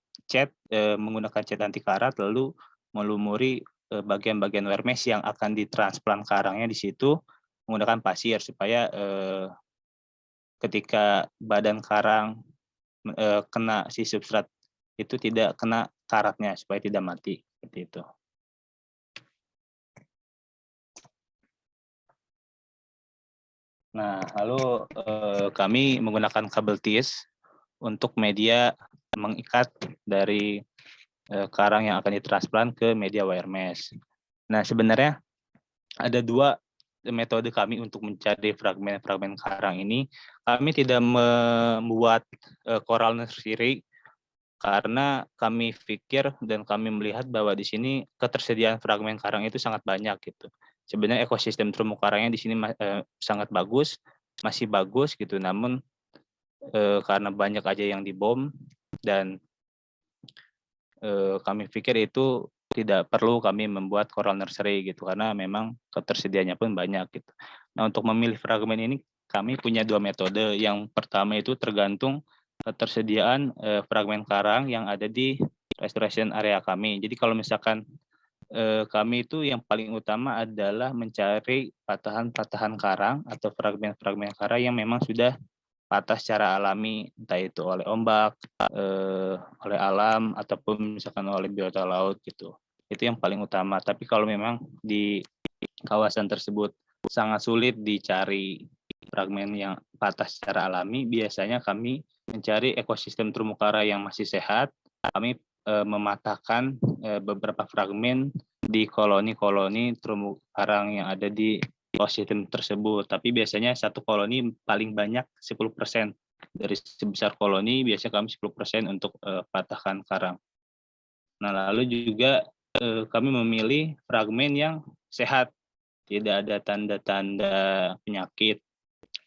menggunakan cat anti karat, lalu melumuri bagian-bagian wire mesh yang akan ditransplant karangnya di situ menggunakan pasir, supaya ketika badan karang kena si substrat itu tidak kena karatnya, supaya tidak mati, seperti itu. Nah, lalu kami menggunakan kabel tis untuk media mengikat dari karang yang akan ditransplant ke media wire mesh. Nah, sebenarnya ada 2 metode kami untuk mencari fragmen-fragmen karang ini. Kami tidak membuat coral nursery, karena kami pikir dan kami melihat bahwa di sini ketersediaan fragmen karang itu sangat banyak gitu. Sebenarnya ekosistem terumbu karangnya di sini sangat bagus, masih bagus gitu. Namun karena banyak aja yang dibom, dan kami pikir itu tidak perlu kami membuat coral nursery gitu, karena memang ketersediaannya pun banyak gitu. Nah, untuk memilih fragmen ini kami punya 2 metode. Yang pertama itu tergantung ketersediaan fragmen karang yang ada di restoration area kami. Jadi kalau misalkan kami itu yang paling utama adalah mencari patahan-patahan karang atau fragmen-fragmen karang yang memang sudah patah secara alami, entah itu oleh ombak, oleh alam, ataupun misalkan oleh biota laut gitu. Itu yang paling utama. Tapi kalau memang di kawasan tersebut sangat sulit dicari fragmen yang patah secara alami, biasanya kami mencari ekosistem terumbu karang yang masih sehat. Kami mematahkan beberapa fragmen di koloni-koloni terumbu karang yang ada di ekosistem tersebut. Tapi biasanya satu koloni paling banyak 10%. Dari sebesar koloni, biasanya kami 10% untuk patahkan karang. Nah, lalu juga kami memilih fragmen yang sehat, tidak ada tanda-tanda penyakit.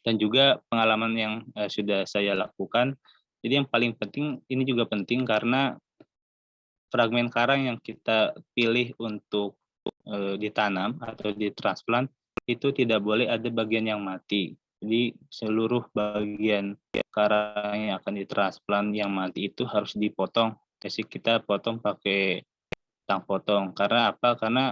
Dan juga pengalaman yang sudah saya lakukan, jadi yang paling penting, ini juga penting karena fragmen karang yang kita pilih untuk ditanam atau ditransplant, itu tidak boleh ada bagian yang mati. Jadi seluruh bagian karang yang akan ditransplant yang mati itu harus dipotong. Jadi kita potong pakai tang potong. Karena apa? Karena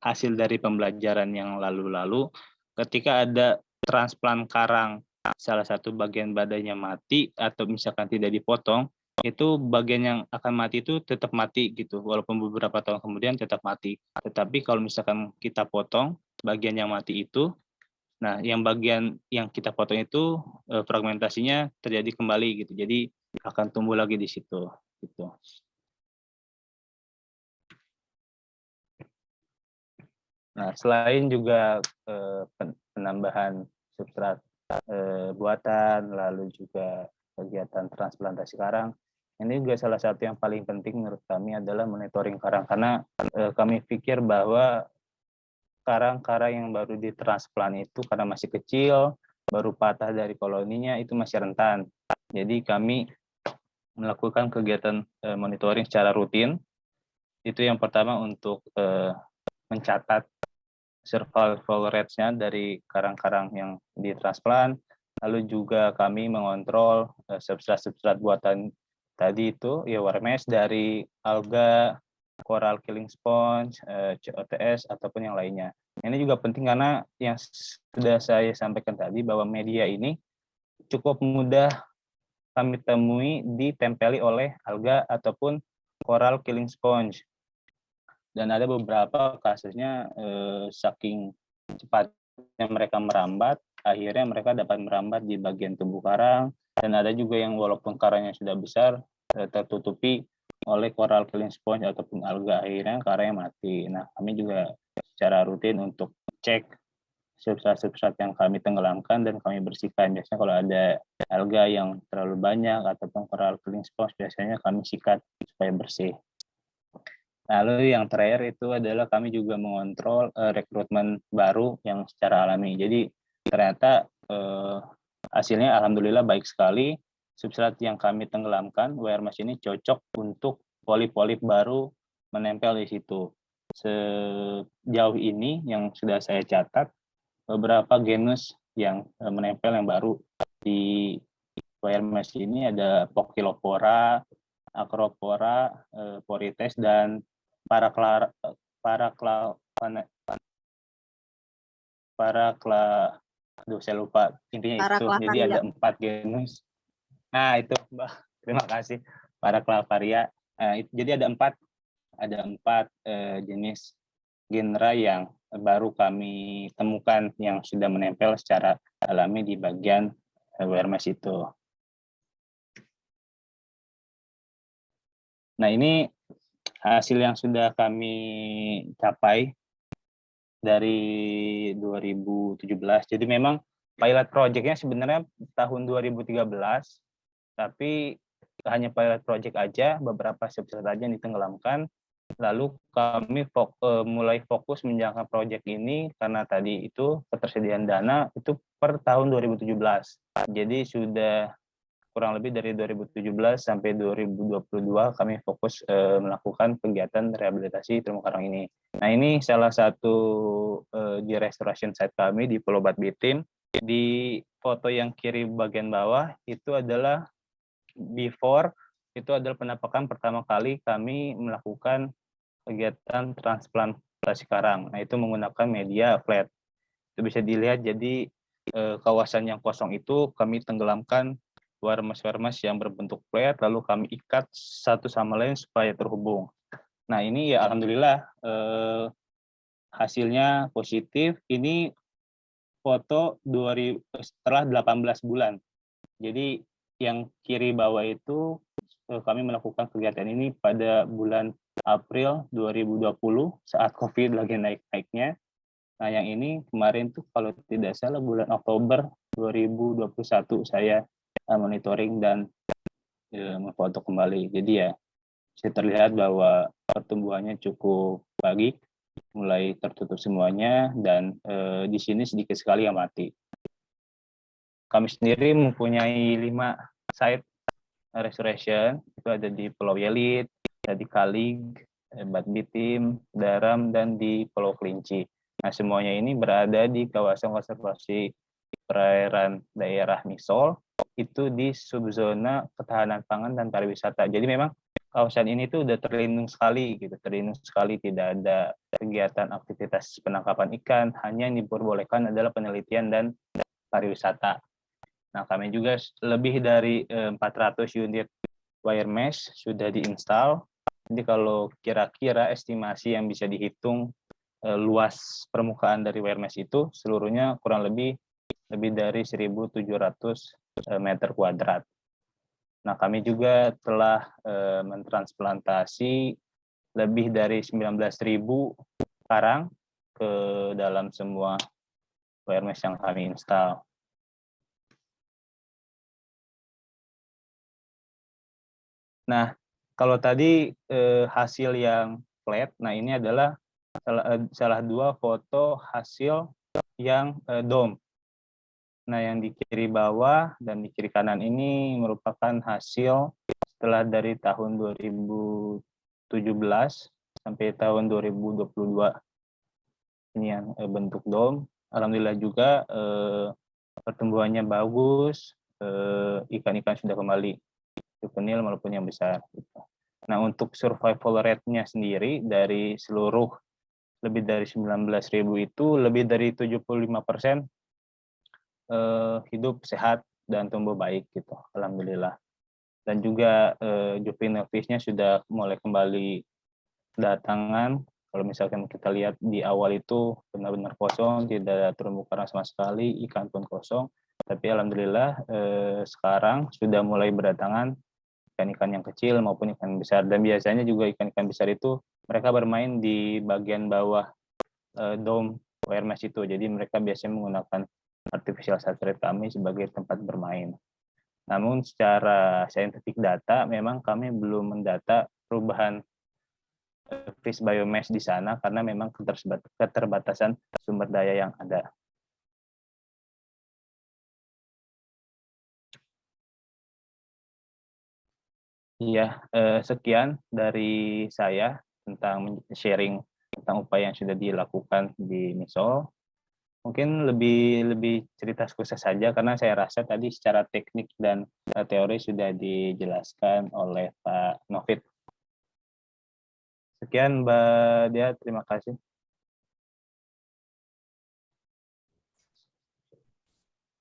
hasil dari pembelajaran yang lalu-lalu, ketika ada transplant karang salah satu bagian badannya mati atau misalkan tidak dipotong, itu bagian yang akan mati itu tetap mati gitu, walaupun beberapa tahun kemudian tetap mati. Tetapi kalau misalkan kita potong bagian yang mati itu, nah yang bagian yang kita potong itu fragmentasinya terjadi kembali gitu, jadi akan tumbuh lagi di situ gitu. Nah, selain juga penambahan substrat buatan, lalu juga kegiatan transplantasi karang, ini juga salah satu yang paling penting menurut kami adalah monitoring karang, karena kami pikir bahwa karang-karang yang baru ditransplant itu karena masih kecil, baru patah dari koloninya, itu masih rentan. Jadi kami melakukan kegiatan monitoring secara rutin. Itu yang pertama untuk mencatat survival rates-nya dari karang-karang yang ditransplant. Lalu juga kami mengontrol substrat-substrat buatan tadi itu, ya wire mesh dari alga, coral killing sponge, COTS, ataupun yang lainnya. Ini juga penting karena yang sudah saya sampaikan tadi bahwa media ini cukup mudah kami temui ditempeli oleh alga ataupun coral killing sponge. Dan ada beberapa kasusnya saking cepatnya mereka merambat, akhirnya mereka dapat merambat di bagian tubuh karang, dan ada juga yang walaupun karangnya sudah besar, tertutupi oleh coral killing sponge ataupun alga, akhirnya karangnya mati. Nah, kami juga secara rutin untuk cek substrat-substrat yang kami tenggelamkan dan kami bersihkan. Biasanya kalau ada alga yang terlalu banyak ataupun coral killing sponge, biasanya kami sikat supaya bersih. Lalu yang terakhir itu adalah kami juga mengontrol rekrutmen baru yang secara alami. Jadi ternyata hasilnya alhamdulillah baik sekali. Substrat yang kami tenggelamkan, wire mesh ini cocok untuk polip-polip baru menempel di situ. Sejauh ini yang sudah saya catat, beberapa genus yang menempel yang baru di wire mesh ini ada Poikilopora, Acropora, Porites, dan aduh saya lupa intinya itu. Jadi ada 4 genus. Nah itu Mbak, terima kasih. Paraclavaria. Jadi ada 4 jenis genera yang baru kami temukan yang sudah menempel secara alami di bagian wire mesh itu. Nah ini hasil yang sudah kami capai dari 2017. Jadi memang pilot project-nya sebenarnya tahun 2013, tapi hanya pilot project aja, beberapa substrat aja yang ditenggelamkan. Lalu kami mulai fokus menjalankan project ini karena tadi itu ketersediaan dana itu per tahun 2017. Jadi sudah kurang lebih dari 2017 sampai 2022 kami fokus melakukan kegiatan rehabilitasi terumbu karang ini. Nah ini salah satu di restoration site kami di Pulau Batbitim. Di foto yang kiri bagian bawah itu adalah before, itu adalah penampakan pertama kali kami melakukan kegiatan transplantasi karang. Nah itu menggunakan media flat. Itu bisa dilihat, jadi kawasan yang kosong itu kami tenggelamkan wire mesh yang berbentuk flat, lalu kami ikat satu sama lain supaya terhubung. Nah ini ya alhamdulillah hasilnya positif. Ini foto setelah 18 bulan. Jadi yang kiri bawah itu kami melakukan kegiatan ini pada bulan April 2020 saat COVID lagi naik-naiknya. Nah yang ini kemarin tuh kalau tidak salah bulan Oktober 2021 saya monitoring dan memfoto kembali. Jadi ya bisa terlihat bahwa pertumbuhannya cukup baik, mulai tertutup semuanya, dan di sini sedikit sekali yang mati. Kami sendiri mempunyai 5 site restoration, itu ada di Pulau Yelit, ada di Kalig, Batbitim, Daram, dan di Pulau Kelinci. Nah semuanya ini berada di kawasan konservasi perairan daerah Misol, itu di subzona ketahanan pangan dan pariwisata. Jadi memang kawasan ini tuh udah terlindung sekali, gitu, terlindung sekali, tidak ada kegiatan aktivitas penangkapan ikan, hanya yang diperbolehkan adalah penelitian dan pariwisata. Nah, kami juga lebih dari 400 unit wire mesh sudah diinstal. Jadi kalau kira-kira estimasi yang bisa dihitung luas permukaan dari wire mesh itu seluruhnya kurang lebih dari 1.700 meter kuadrat. Nah, kami juga telah mentransplantasi lebih dari 19.000 karang ke dalam semua wire mesh yang kami install. Nah, kalau tadi hasil yang flat, nah ini adalah salah 2 foto hasil yang dome. Nah, yang di kiri bawah dan di kiri kanan ini merupakan hasil setelah dari tahun 2017 sampai tahun 2022. Ini yang bentuk dome. Alhamdulillah juga pertumbuhannya bagus, ikan-ikan sudah kembali juvenil maupun yang besar. Nah, untuk survival rate-nya sendiri dari seluruh lebih dari 19.000 itu lebih dari 75% hidup sehat dan tumbuh baik gitu, alhamdulillah. Dan juga juvenile fish-nya sudah mulai kembali datangan. Kalau misalkan kita lihat di awal itu benar-benar kosong, tidak ada terumbu karang sama sekali, ikan pun kosong. Tapi alhamdulillah sekarang sudah mulai berdatangan ikan-ikan yang kecil maupun ikan besar. Dan biasanya juga ikan-ikan besar itu mereka bermain di bagian bawah dome WRMS itu. Jadi mereka biasanya menggunakan artificial satellite kami sebagai tempat bermain. Namun secara scientific data memang kami belum mendata perubahan fish biomass di sana karena memang keterbatasan sumber daya yang ada. Iya, sekian dari saya tentang sharing tentang upaya yang sudah dilakukan di MISOL. Mungkin lebih cerita khusus saja karena saya rasa tadi secara teknik dan teori sudah dijelaskan oleh Pak Novit. Sekian Mbak Dia, terima kasih.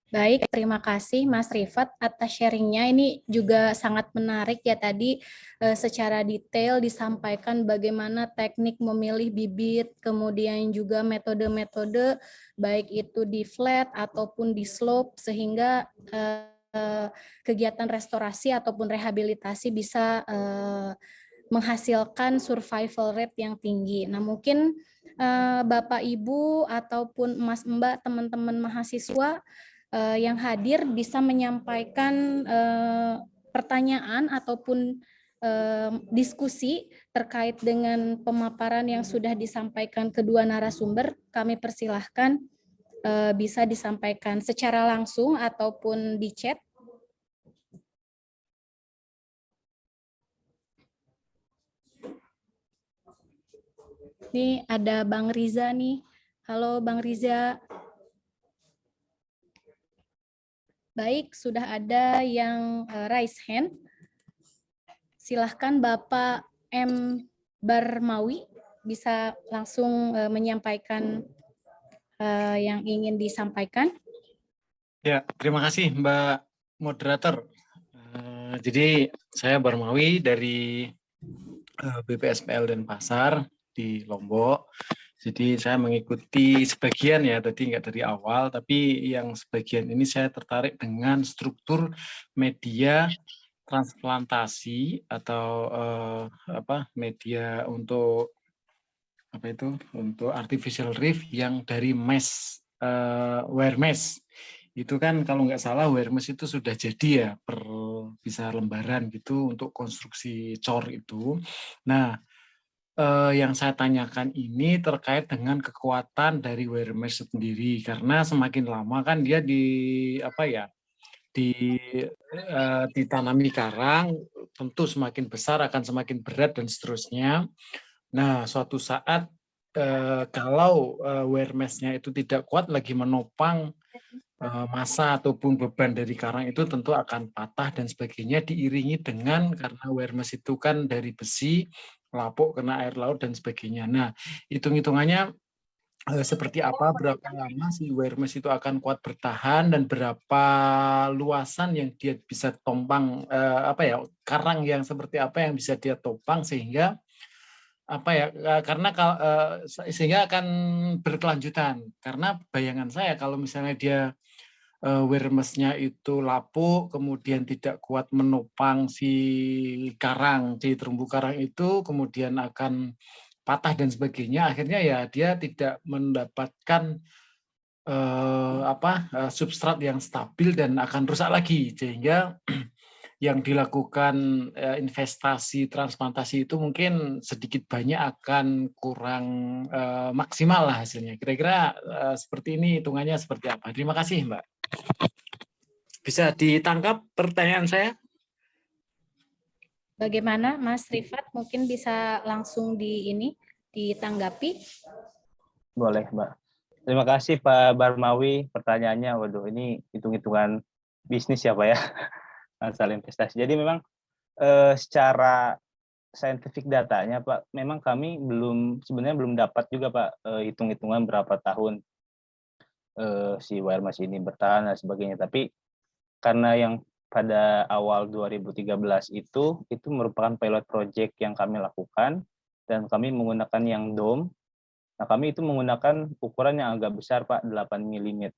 Baik, terima kasih Mas Rifat atas sharingnya. Ini juga sangat menarik ya tadi secara detail disampaikan bagaimana teknik memilih bibit, kemudian juga metode-metode baik itu di flat ataupun di slope sehingga kegiatan restorasi ataupun rehabilitasi bisa menghasilkan survival rate yang tinggi. Nah mungkin Bapak Ibu ataupun Mas Mbak teman-teman mahasiswa yang hadir bisa menyampaikan pertanyaan ataupun diskusi terkait dengan pemaparan yang sudah disampaikan kedua narasumber. Kami persilahkan bisa disampaikan secara langsung ataupun di chat. Nih ada Bang Riza nih. Halo Bang Riza. Baik, sudah ada yang raise hand. Silahkan Bapak M. Barmawi bisa langsung menyampaikan yang ingin disampaikan. Ya, terima kasih Mbak Moderator. Jadi saya Barmawi dari BPSPL Denpasar di Lombok. Jadi saya mengikuti sebagian ya, tadi nggak dari awal, tapi yang sebagian ini saya tertarik dengan struktur media transplantasi atau media untuk untuk artificial reef yang dari mesh wire mesh. Itu kan kalau nggak salah wire mesh itu sudah jadi ya bisa lembaran gitu untuk konstruksi cor itu. Nah, yang saya tanyakan ini terkait dengan kekuatan dari wire mesh sendiri karena semakin lama kan dia ditanami karang tentu semakin besar akan semakin berat dan seterusnya. Nah, suatu saat kalau wire mesh-nya itu tidak kuat lagi menopang massa ataupun beban dari karang itu tentu akan patah dan sebagainya, diiringi dengan karena wire mesh itu kan dari besi, lapuk kena air laut dan sebagainya. Nah, hitung-hitungannya seperti apa, berapa lama si wire mesh itu akan kuat bertahan dan berapa luasan yang dia bisa tompang karang yang seperti apa yang bisa dia topang sehingga sehingga akan berkelanjutan. Karena bayangan saya kalau misalnya dia wire mesh-nya itu lapuk, kemudian tidak kuat menopang si karang, si terumbu karang itu, kemudian akan patah dan sebagainya, akhirnya ya dia tidak mendapatkan substrat yang stabil dan akan rusak lagi, sehingga yang dilakukan investasi transplantasi itu mungkin sedikit banyak akan kurang maksimal lah hasilnya. Kira-kira seperti ini, hitungannya seperti apa? Terima kasih, Mbak. Bisa ditangkap pertanyaan saya? Bagaimana Mas Rifat? Mungkin bisa langsung ditanggapi. Boleh, Mbak. Terima kasih Pak Barmawi. Pertanyaannya, waduh ini hitung-hitungan bisnis ya Pak ya, asal investasi. Jadi memang secara scientific datanya Pak, memang kami sebenarnya belum dapat juga Pak hitung-hitungan berapa tahun si wire mesh ini bertahan dan sebagainya. Tapi karena yang pada awal 2013 itu merupakan pilot project yang kami lakukan dan kami menggunakan yang dome. Nah, kami itu menggunakan ukuran yang agak besar, Pak, 8 mm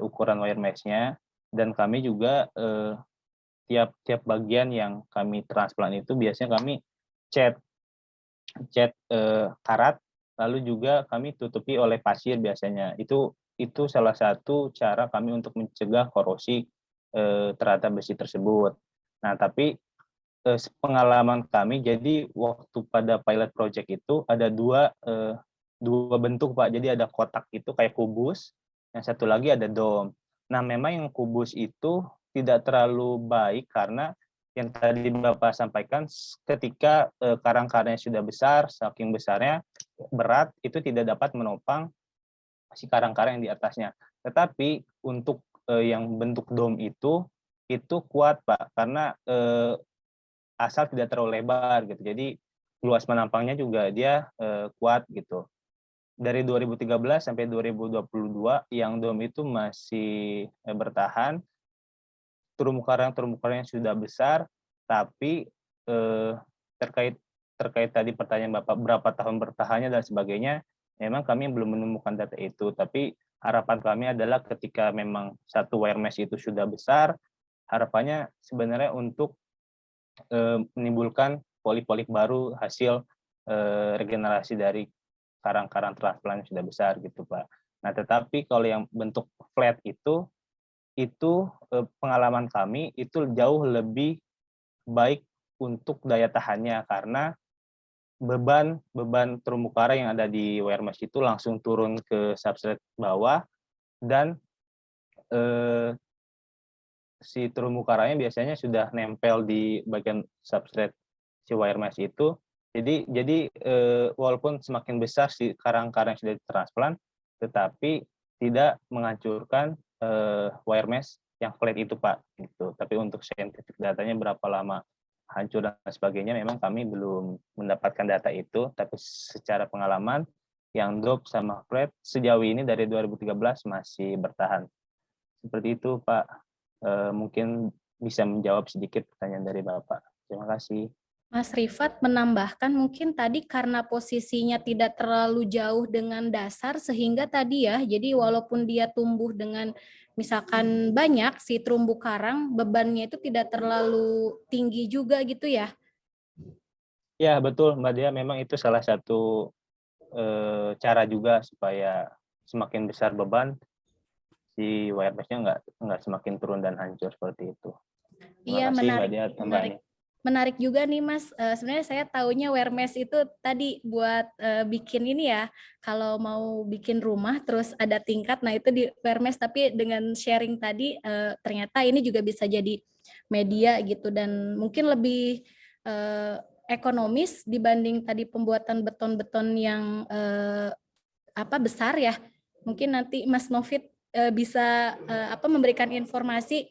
ukuran wire mesh-nya, dan kami juga tiap bagian yang kami transplant itu biasanya kami cat karat, lalu juga kami tutupi oleh pasir biasanya. Itu salah satu cara kami untuk mencegah korosi terhadap besi tersebut. Nah, tapi pengalaman kami, jadi waktu pada pilot project itu ada dua bentuk, Pak. Jadi ada kotak itu kayak kubus, yang satu lagi ada dome. Nah, memang yang kubus itu tidak terlalu baik karena yang tadi Bapak sampaikan, ketika karang-karangnya sudah besar, saking besarnya berat, itu tidak dapat menopang si karang-karang yang di atasnya. Tetapi untuk yang bentuk dome itu kuat, Pak, karena asal tidak terlalu lebar gitu. Jadi luas menampangnya juga dia kuat gitu. Dari 2013 sampai 2022 yang dome itu masih bertahan. Terumbu karang sudah besar, tapi terkait tadi pertanyaan Bapak berapa tahun bertahannya dan sebagainya, memang kami belum menemukan data itu. Tapi harapan kami adalah ketika memang satu wire mesh itu sudah besar, harapannya sebenarnya untuk menimbulkan polik-polik baru hasil regenerasi dari karang-karang transplant yang sudah besar gitu, Pak. Nah, tetapi kalau yang bentuk flat itu pengalaman kami itu jauh lebih baik untuk daya tahannya karena beban terumbu karang yang ada di wire mesh itu langsung turun ke substrate bawah dan si terumbu karangnya biasanya sudah nempel di bagian substrate si wire mesh itu. Jadi walaupun semakin besar si karang-karang yang sudah ditransplant, tetapi tidak menghancurkan wire mesh yang flat itu, Pak. Gitu. Tapi untuk scientific datanya berapa lama hancur dan sebagainya, memang kami belum mendapatkan data itu. Tapi secara pengalaman, yang dome sama flat sejauh ini dari 2013 masih bertahan. Seperti itu, Pak. Mungkin bisa menjawab sedikit pertanyaan dari Bapak. Terima kasih. Mas Rifat menambahkan mungkin tadi karena posisinya tidak terlalu jauh dengan dasar sehingga tadi ya, jadi walaupun dia tumbuh dengan misalkan banyak si terumbu karang, bebannya itu tidak terlalu tinggi juga gitu ya? Ya, betul Mbak Dia, memang itu salah satu cara juga supaya semakin besar beban, si wire mesh-nya nggak semakin turun dan hancur seperti itu. Terima Iya, kasih menarik, Mbak Dia tambahannya. menarik juga nih Mas. Sebenarnya saya taunya wire mesh itu tadi buat bikin ini ya, kalau mau bikin rumah terus ada tingkat, nah itu di wire mesh, tapi dengan sharing tadi ternyata ini juga bisa jadi media gitu dan mungkin lebih ekonomis dibanding tadi pembuatan beton-beton yang besar ya. Mungkin nanti Mas Novit bisa memberikan informasi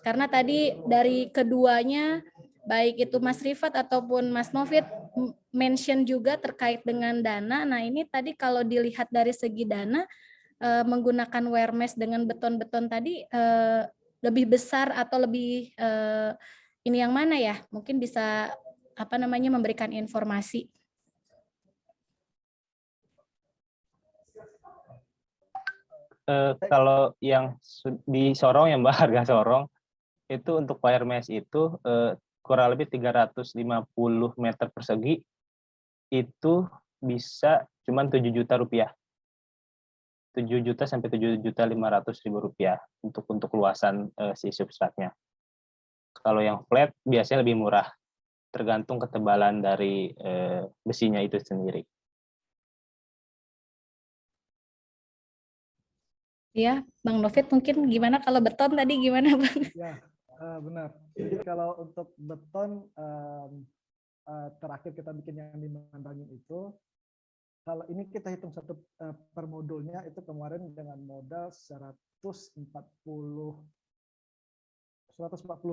karena tadi dari keduanya baik itu Mas Rifat ataupun Mas Novit mention juga terkait dengan dana. Nah, ini tadi kalau dilihat dari segi dana menggunakan wire mesh dengan beton-beton tadi lebih besar atau lebih ini yang mana ya? Mungkin bisa memberikan informasi. Kalau yang di Sorong ya Mbak, harga Sorong itu untuk wire mesh itu kurang lebih 350 meter persegi itu bisa cuma 7 juta rupiah. 7 juta sampai 7.500.000 rupiah untuk luasan si substratnya. Kalau yang flat biasanya lebih murah, tergantung ketebalan dari besinya itu sendiri. Ya, Bang Novit mungkin gimana kalau beton tadi gimana Bang? Ya, benar. Jadi kalau untuk beton terakhir kita bikin yang di Mandangin itu, kalau ini kita hitung satu per modulnya itu kemarin dengan modal 140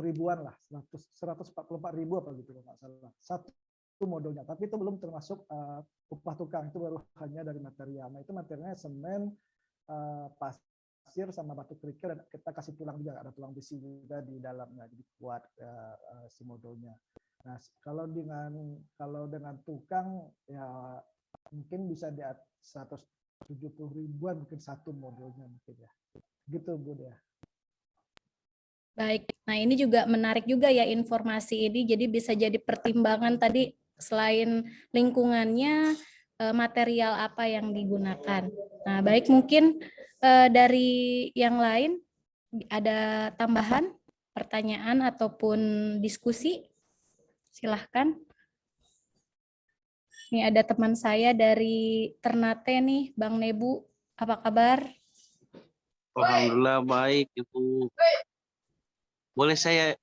ribuan lah, 144 ribu apa gitu kalau nggak salah. Satu modulnya, tapi itu belum termasuk upah tukang, itu baru hanya dari material. Nah itu materialnya semen, pasir, pasir sama batu kerikil, dan kita kasih tulang juga, ada tulang besi juga di dalamnya, jadi kuat si modulnya. Nah, kalau dengan tukang ya mungkin bisa di atas 170 ribuan mungkin satu modulnya mungkin ya. Gitu Bu ya. Baik, nah ini juga menarik juga ya informasi ini, jadi bisa jadi pertimbangan tadi selain lingkungannya, material apa yang digunakan. Nah, baik mungkin dari yang lain ada tambahan, pertanyaan ataupun diskusi? Silahkan. Ini ada teman saya dari Ternate nih, Bang Nebu. Apa kabar? Alhamdulillah baik, Ibu. Boleh saya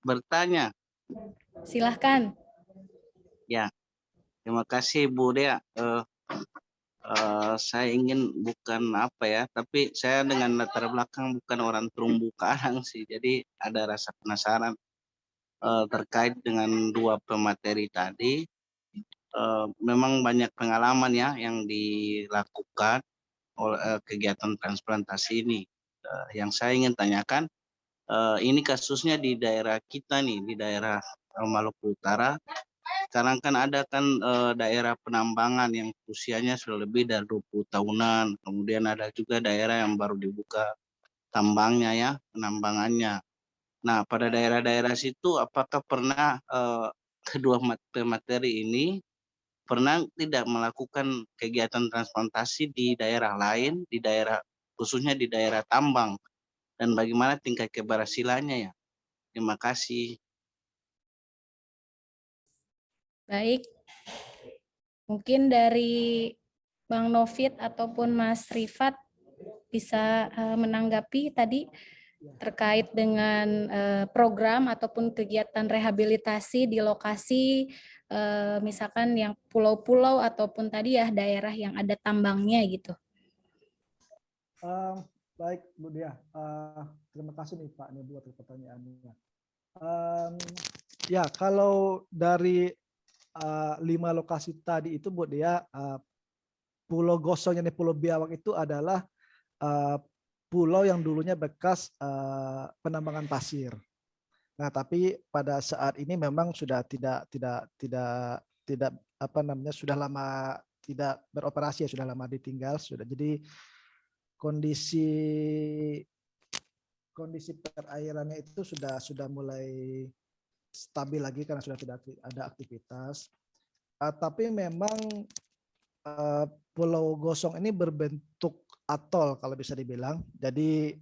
bertanya? Silahkan. Ya, terima kasih Bu Dea. Saya ingin bukan apa ya, tapi saya dengan latar belakang bukan orang terumbu karang sih, jadi ada rasa penasaran terkait dengan dua pemateri tadi. Memang banyak pengalaman ya yang dilakukan oleh kegiatan transplantasi ini. Yang saya ingin tanyakan, ini kasusnya di daerah kita nih, di daerah Maluku Utara. Sekarang kan ada kan daerah penambangan yang usianya sudah lebih dari 20 tahunan. Kemudian ada juga daerah yang baru dibuka tambangnya ya, penambangannya. Nah, pada daerah-daerah situ apakah pernah kedua pemateri ini pernah tidak melakukan kegiatan transplantasi di daerah lain, di daerah khususnya di daerah tambang, dan bagaimana tingkat keberhasilannya ya? Terima kasih. Baik. Mungkin dari Bang Novit ataupun Mas Rifat bisa menanggapi tadi terkait dengan program ataupun kegiatan rehabilitasi di lokasi misalkan yang pulau-pulau ataupun tadi ya daerah yang ada tambangnya gitu. Baik Bu Dia, terima kasih nih Pak Nebu atas pertanyaannya. Ya kalau dari 5 lokasi tadi itu Bu Dia, Pulau Gosong yang di Pulau Biawak itu adalah pulau yang dulunya bekas penambangan pasir. Nah, tapi pada saat ini memang sudah tidak apa namanya, sudah lama tidak beroperasi ya, sudah lama ditinggal sudah. Jadi kondisi perairannya itu sudah mulai stabil lagi karena sudah tidak ada aktivitas. Tapi memang Pulau Gosong ini berbentuk atol kalau bisa dibilang. Jadi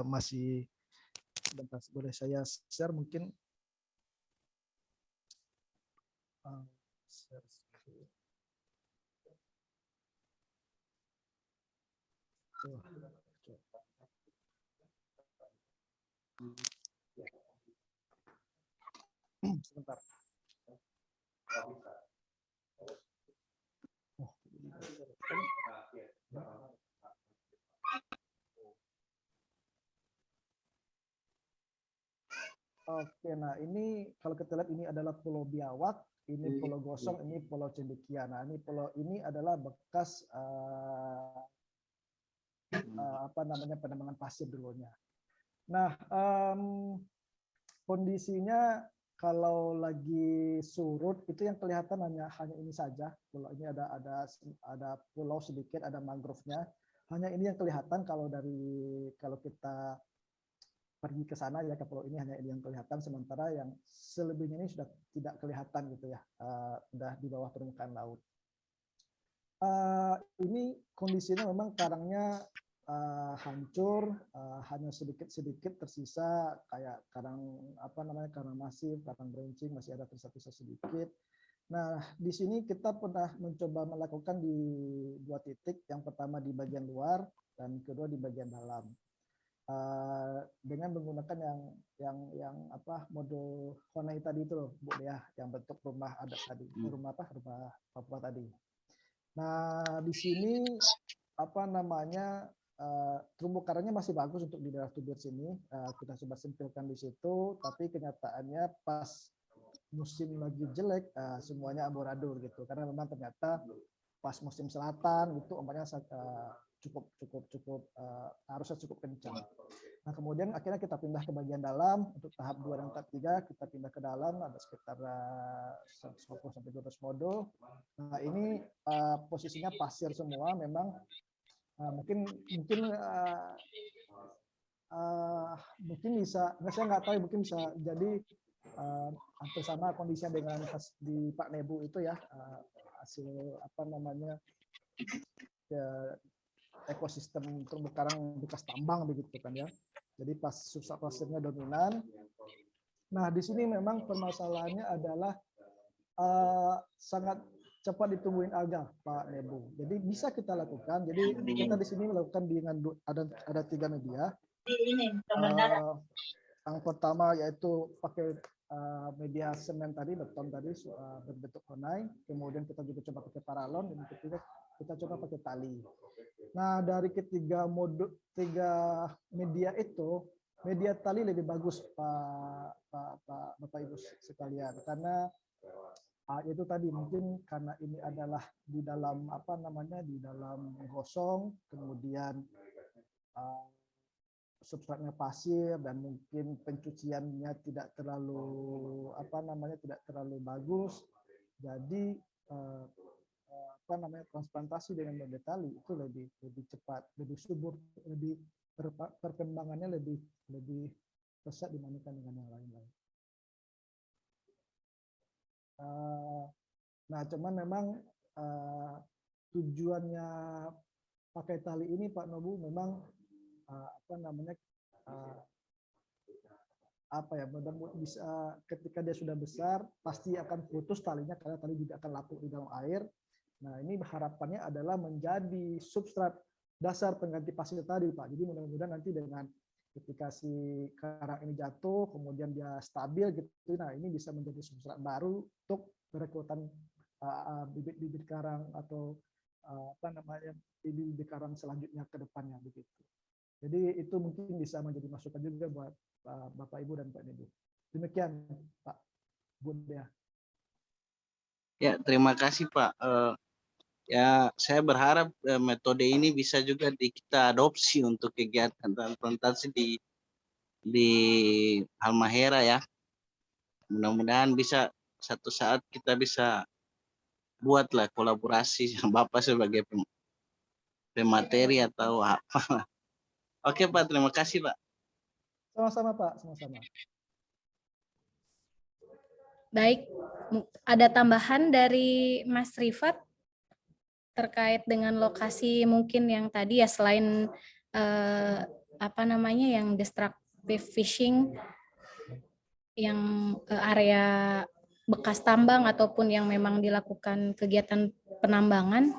masih, bentar, boleh saya share mungkin. Sebentar. Oke, nah ini kalau kita lihat ini adalah Pulau Biawak, ini Pulau Gosong, ini Pulau Cendekia. Nah, ini pulau ini adalah bekas apa namanya, penambangan pasir dulunya. Nah, kondisinya kalau lagi surut itu yang kelihatan hanya ini saja. Pulau ini ada pulau sedikit, ada mangrove-nya. Hanya ini yang kelihatan kalau kita pergi ke sana ya, ke pulau ini hanya ini yang kelihatan, sementara yang selebihnya ini sudah tidak kelihatan gitu ya, sudah di bawah permukaan laut. Ini kondisinya memang karangnya hancur, hanya sedikit tersisa kayak karang apa namanya, karang masif, karang beruncing masih ada tersisa sedikit. Nah, di sini kita pernah mencoba melakukan di 2 titik, yang pertama di bagian luar dan kedua di bagian dalam. Dengan menggunakan yang apa, modul Honai tadi itu loh Bu ya, yang bentuk rumah adat tadi, rumah Papua tadi. Nah, di sini apa namanya, terumbu karangnya masih bagus untuk di daerah Tubir sini. Kita coba simpulkan di situ, tapi kenyataannya pas musim lagi jelek semuanya amburadul gitu, karena memang ternyata pas musim selatan itu ombaknya arusnya cukup kencang. Nah, kemudian akhirnya kita pindah ke bagian dalam untuk tahap 2 dan tahap 3, kita pindah ke dalam ada sekitar 150 sampai 200 modul. Nah, ini posisinya pasir semua, memang mungkin bisa, saya nggak tahu, mungkin bisa jadi hampir sama kondisinya dengan di Pak Nebu itu ya, hasil apa namanya ekosistem terumbu karang bekas tambang begitu kan ya. Jadi pas substrat pasirnya dominan. Nah, di sini memang permasalahannya adalah sangat cepat ditumbuhin alga, Pak Nebu. Jadi bisa kita lakukan. Jadi kita di sini melakukan dengan ada 3 media. Yang pertama yaitu pakai media semen tadi, beton tadi berbentuk konai. Kemudian kita juga coba pakai paralon, dan ketiga kita coba pakai tali. Nah, dari ketiga media itu, media tali lebih bagus, Bapak Ibu sekalian, karena itu tadi mungkin karena ini adalah di dalam di dalam gosong, kemudian substratnya pasir, dan mungkin pencuciannya tidak terlalu tidak terlalu bagus. Jadi transplantasi dengan media tali itu lebih cepat, lebih subur, lebih perkembangannya lebih pesat dibandingkan dengan yang lain-lain. Nah, cuman memang tujuannya pakai tali ini, Pak Nobu, memang bisa ketika dia sudah besar pasti akan putus talinya, karena tali juga akan lapuk di dalam air. Nah, ini harapannya adalah menjadi substrat dasar pengganti pasir tadi, Pak. Jadi mudah-mudahan nanti dengan ketika si karang ini jatuh, kemudian dia stabil gitu, nah ini bisa menjadi substrat baru untuk perekrutan bibit-bibit karang atau bibit karang selanjutnya ke depannya begitu. Jadi itu mungkin bisa menjadi masukan juga buat Bapak Ibu dan Pak Ibu. Demikian, Pak Bunda. Ya, terima kasih Pak. Ya, saya berharap metode ini bisa juga kita adopsi untuk kegiatan transplantasi di Halmahera ya. Mudah-mudahan bisa satu saat kita bisa buatlah kolaborasi sama Bapak sebagai pemateri atau apa. Oke Pak, terima kasih Pak. Sama-sama Pak, sama-sama. Baik, ada tambahan dari Mas Rifat terkait dengan lokasi mungkin yang tadi ya, selain yang destructive fishing, yang area bekas tambang ataupun yang memang dilakukan kegiatan penambangan?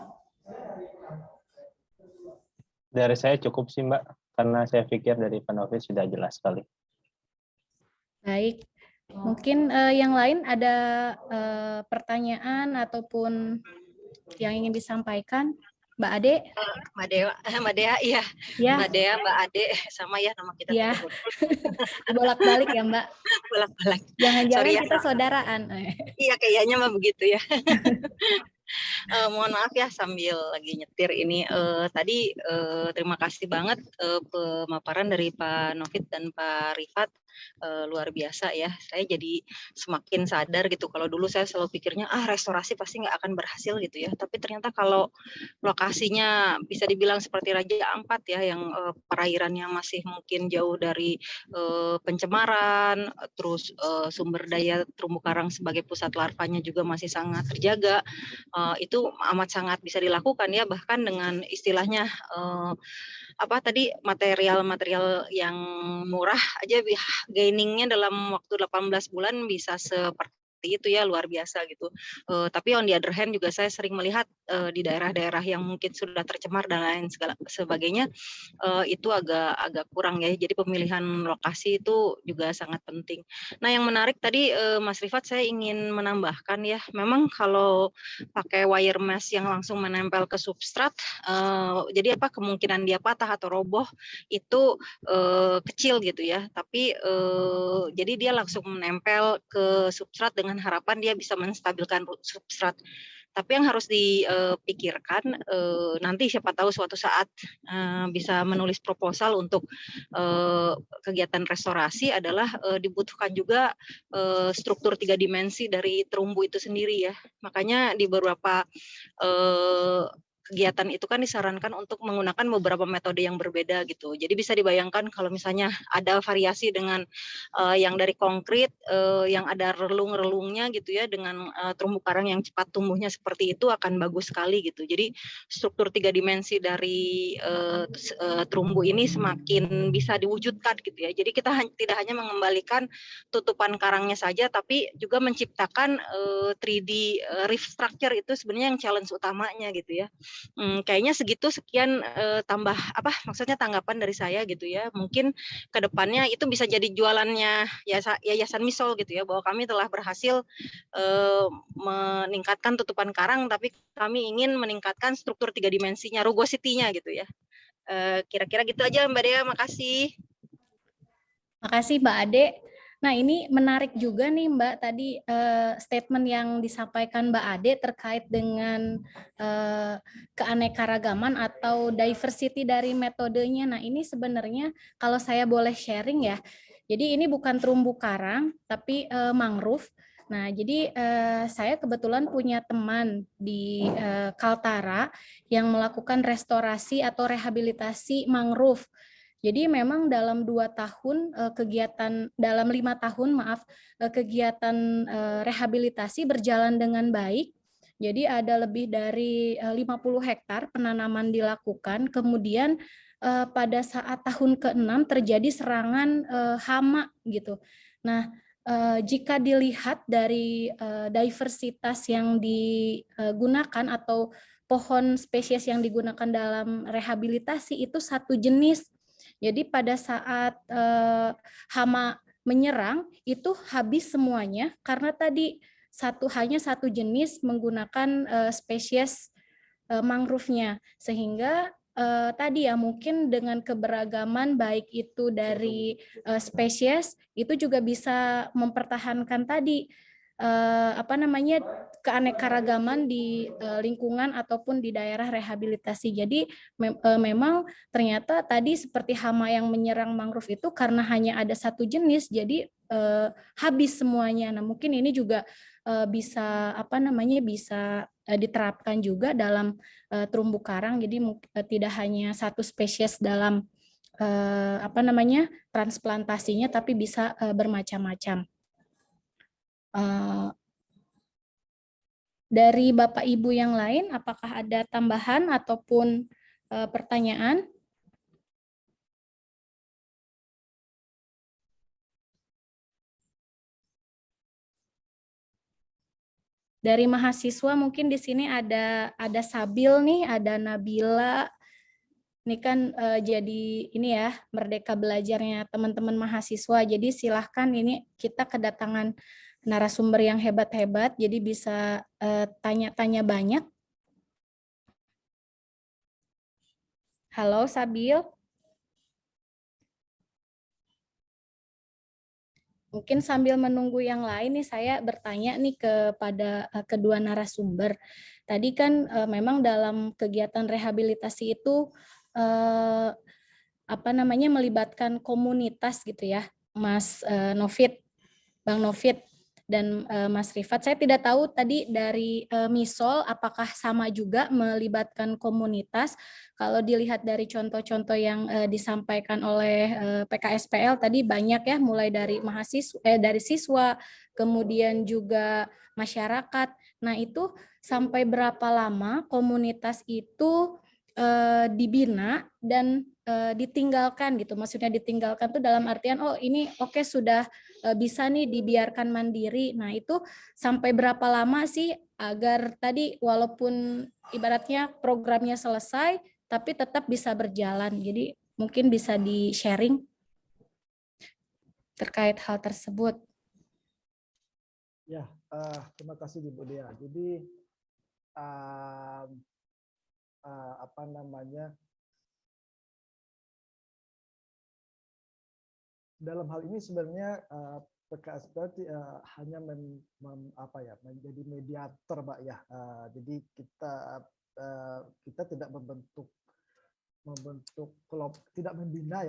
Dari saya cukup sih Mbak, karena saya pikir dari Pak Novi sudah jelas sekali. Baik, mungkin yang lain ada pertanyaan ataupun yang ingin disampaikan, Mbak Ade? Mbak Dea, iya. Ya. Mbak Dea, Mbak Ade, sama ya nama kita. Ya, bolak-balik ya Mbak? Bolak-balik. Jangan-jangan ya, kita saudaraan. Iya, kayaknya mah begitu ya. Mohon maaf ya sambil lagi nyetir ini. Tadi terima kasih banget pemaparan dari Pak Novit dan Pak Rifat. Luar biasa ya. Saya jadi semakin sadar gitu. Kalau dulu saya selalu pikirnya restorasi pasti nggak akan berhasil gitu ya. Tapi ternyata kalau lokasinya bisa dibilang seperti Raja Ampat ya, yang perairannya masih mungkin jauh dari pencemaran, terus sumber daya terumbu karang sebagai pusat larvanya juga masih sangat terjaga. Itu amat sangat bisa dilakukan ya, bahkan dengan istilahnya material-material yang murah aja gainingnya dalam waktu 18 bulan bisa seperti itu ya, luar biasa gitu. Tapi on the other hand juga saya sering melihat di daerah-daerah yang mungkin sudah tercemar dan lain sebagainya, itu agak kurang ya. Jadi pemilihan lokasi itu juga sangat penting. Nah, yang menarik tadi Mas Rifat, saya ingin menambahkan ya, memang kalau pakai wire mesh yang langsung menempel ke substrat, jadi kemungkinan dia patah atau roboh itu kecil gitu ya. Tapi jadi dia langsung menempel ke substrat dengan harapan dia bisa menstabilkan substrat. Tapi yang harus dipikirkan nanti siapa tahu suatu saat bisa menulis proposal untuk kegiatan restorasi adalah dibutuhkan juga struktur 3 dimensi dari terumbu itu sendiri ya. Makanya di beberapa kegiatan itu kan disarankan untuk menggunakan beberapa metode yang berbeda gitu. Jadi bisa dibayangkan kalau misalnya ada variasi dengan yang dari konkrit, yang ada relung-relungnya gitu ya, dengan terumbu karang yang cepat tumbuhnya seperti itu akan bagus sekali gitu. Jadi struktur 3 dimensi dari terumbu ini semakin bisa diwujudkan gitu ya. Jadi kita tidak hanya mengembalikan tutupan karangnya saja, tapi juga menciptakan 3D reef structure itu sebenarnya yang challenge utamanya gitu ya. Kayaknya segitu, sekian tambah apa maksudnya tanggapan dari saya gitu ya. Mungkin kedepannya itu bisa jadi jualannya Yayasan Misol gitu ya, bahwa kami telah berhasil meningkatkan tutupan karang, tapi kami ingin meningkatkan struktur 3 dimensinya, rugosity-nya gitu ya. Kira-kira gitu aja Mbak Dea, makasih. Makasih Mbak Ade. Nah, ini menarik juga nih Mbak tadi statement yang disampaikan Mbak Ade terkait dengan keanekaragaman atau diversity dari metodenya. Nah, ini sebenarnya kalau saya boleh sharing ya. Jadi ini bukan terumbu karang tapi mangrove. Nah, jadi saya kebetulan punya teman di Kaltara yang melakukan restorasi atau rehabilitasi mangrove. Jadi memang dalam 2 tahun kegiatan, dalam 5 tahun maaf, kegiatan rehabilitasi berjalan dengan baik. Jadi ada lebih dari 50 hektar penanaman dilakukan. Kemudian pada saat tahun ke-6 terjadi serangan hama gitu. Nah, jika dilihat dari diversitas yang digunakan atau pohon spesies yang digunakan dalam rehabilitasi itu satu jenis. Jadi pada saat hama menyerang itu habis semuanya karena tadi hanya satu jenis menggunakan spesies mangrove-nya, sehingga tadi ya mungkin dengan keberagaman baik itu dari spesies itu juga bisa mempertahankan tadi apa namanya keanekaragaman di lingkungan ataupun di daerah rehabilitasi. Jadi memang ternyata tadi seperti hama yang menyerang mangrove itu karena hanya ada satu jenis, jadi habis semuanya. Nah, mungkin ini juga bisa apa namanya bisa diterapkan juga dalam terumbu karang. Jadi tidak hanya satu spesies dalam apa namanya transplantasinya, tapi bisa bermacam-macam. Dari Bapak Ibu yang lain, apakah ada tambahan ataupun pertanyaan? Dari mahasiswa mungkin di sini ada Sabil nih, ada Nabila. Ini kan jadi ini ya Merdeka Belajarnya teman-teman mahasiswa. Jadi silahkan, ini kita kedatangan narasumber yang hebat-hebat, jadi bisa tanya-tanya banyak. Halo Sabil. Mungkin sambil menunggu yang lain nih, saya bertanya nih kepada kedua narasumber. Tadi kan memang dalam kegiatan rehabilitasi itu apa namanya melibatkan komunitas gitu ya, Mas Novit, Bang Novit dan Mas Rifat. Saya tidak tahu tadi dari Misol apakah sama juga melibatkan komunitas. Kalau dilihat dari contoh-contoh yang disampaikan oleh PKSPL tadi banyak ya, mulai dari dari siswa, kemudian juga masyarakat. Nah, itu sampai berapa lama komunitas itu dibina dan ditinggalkan gitu. Maksudnya ditinggalkan tuh dalam artian oh ini oke sudah bisa nih dibiarkan mandiri. Nah, itu sampai berapa lama sih agar tadi walaupun ibaratnya programnya selesai tapi tetap bisa berjalan. Jadi mungkin bisa di-sharing terkait hal tersebut. Ya, terima kasih Ibu Dea. Jadi apa namanya, dalam hal ini sebenarnya PKS berarti hanya menjadi mediator, Mbak ya. Jadi kita tidak membentuk kelompok, tidak membina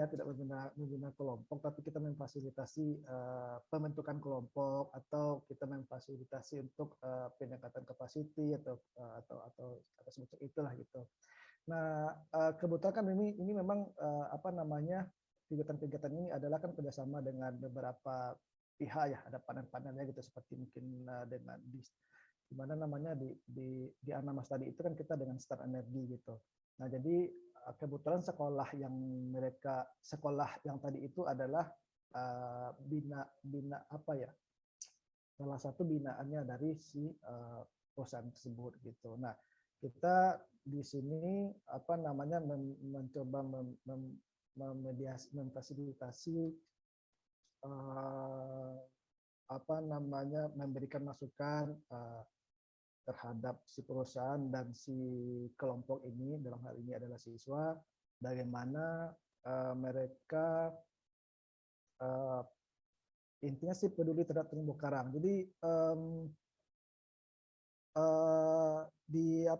kelompok, tapi kita memfasilitasi pembentukan kelompok, atau kita memfasilitasi untuk peningkatan kapasiti atau semacam itulah gitu. Nah, kebetulan kan ini memang kegiatan-kegiatan ini adalah kan kerjasama dengan beberapa pihak ya, ada panel-panelnya gitu, seperti mungkin dengan di mana namanya di Anamas tadi itu kan kita dengan Star Energy gitu. Nah, jadi kebetulan sekolah yang tadi itu adalah salah satu binaannya dari si perusahaan tersebut gitu. Nah, kita di sini mencoba memfasilitasi memberikan masukan terhadap si perusahaan dan si kelompok ini, dalam hal ini adalah siswa, bagaimana mereka intinya sih peduli terhadap terumbu karang. Jadi di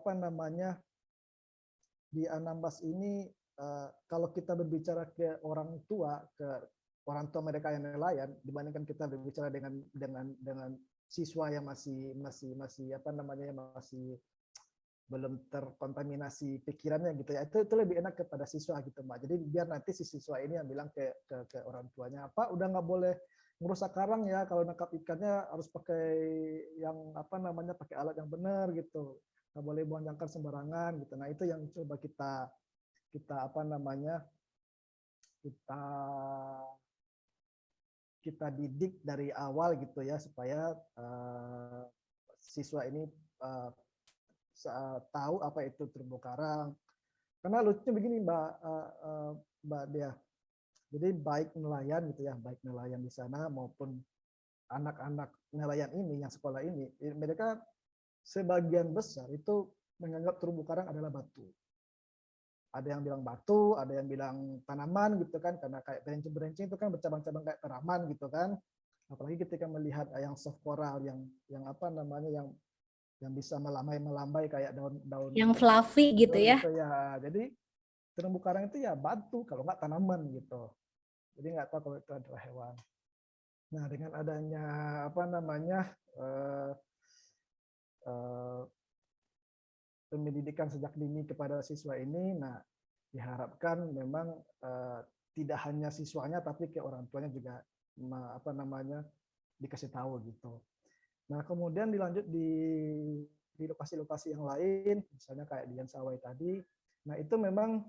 Anambas ini kalau kita berbicara ke orang tua mereka yang nelayan, dibandingkan kita berbicara dengan siswa yang masih belum terkontaminasi pikirannya gitu ya, itu lebih enak kepada siswa gitu, Mbak. Jadi biar nanti si siswa ini yang bilang ke orang tuanya, Pak udah nggak boleh merusak karang ya, kalau nangkap ikannya harus pakai yang pakai alat yang benar gitu, nggak boleh buang jangkar sembarangan gitu. Nah, itu yang coba kita didik dari awal gitu ya, supaya siswa ini tahu apa itu terumbu karang. Karena lucunya begini, Mbak Dea. Jadi baik nelayan gitu ya, baik nelayan di sana maupun anak-anak nelayan ini yang sekolah ini, mereka sebagian besar itu menganggap terumbu karang adalah batu. Ada yang bilang batu, ada yang bilang tanaman gitu kan, karena kayak berencing-berencing itu kan bercabang-cabang kayak tanaman gitu kan. Apalagi ketika melihat yang soft coral yang bisa melambai kayak daun-daun yang fluffy gitu ya. Jadi terumbu karang itu ya batu, kalau nggak tanaman gitu. Jadi nggak tahu kalau itu adalah hewan. Nah, dengan adanya pendidikan sejak dini kepada siswa ini, nah diharapkan memang tidak hanya siswanya tapi ke orang tuanya juga dikasih tahu gitu. Nah, kemudian dilanjut di lokasi-lokasi yang lain, misalnya kayak di Yansawai tadi. Nah, itu memang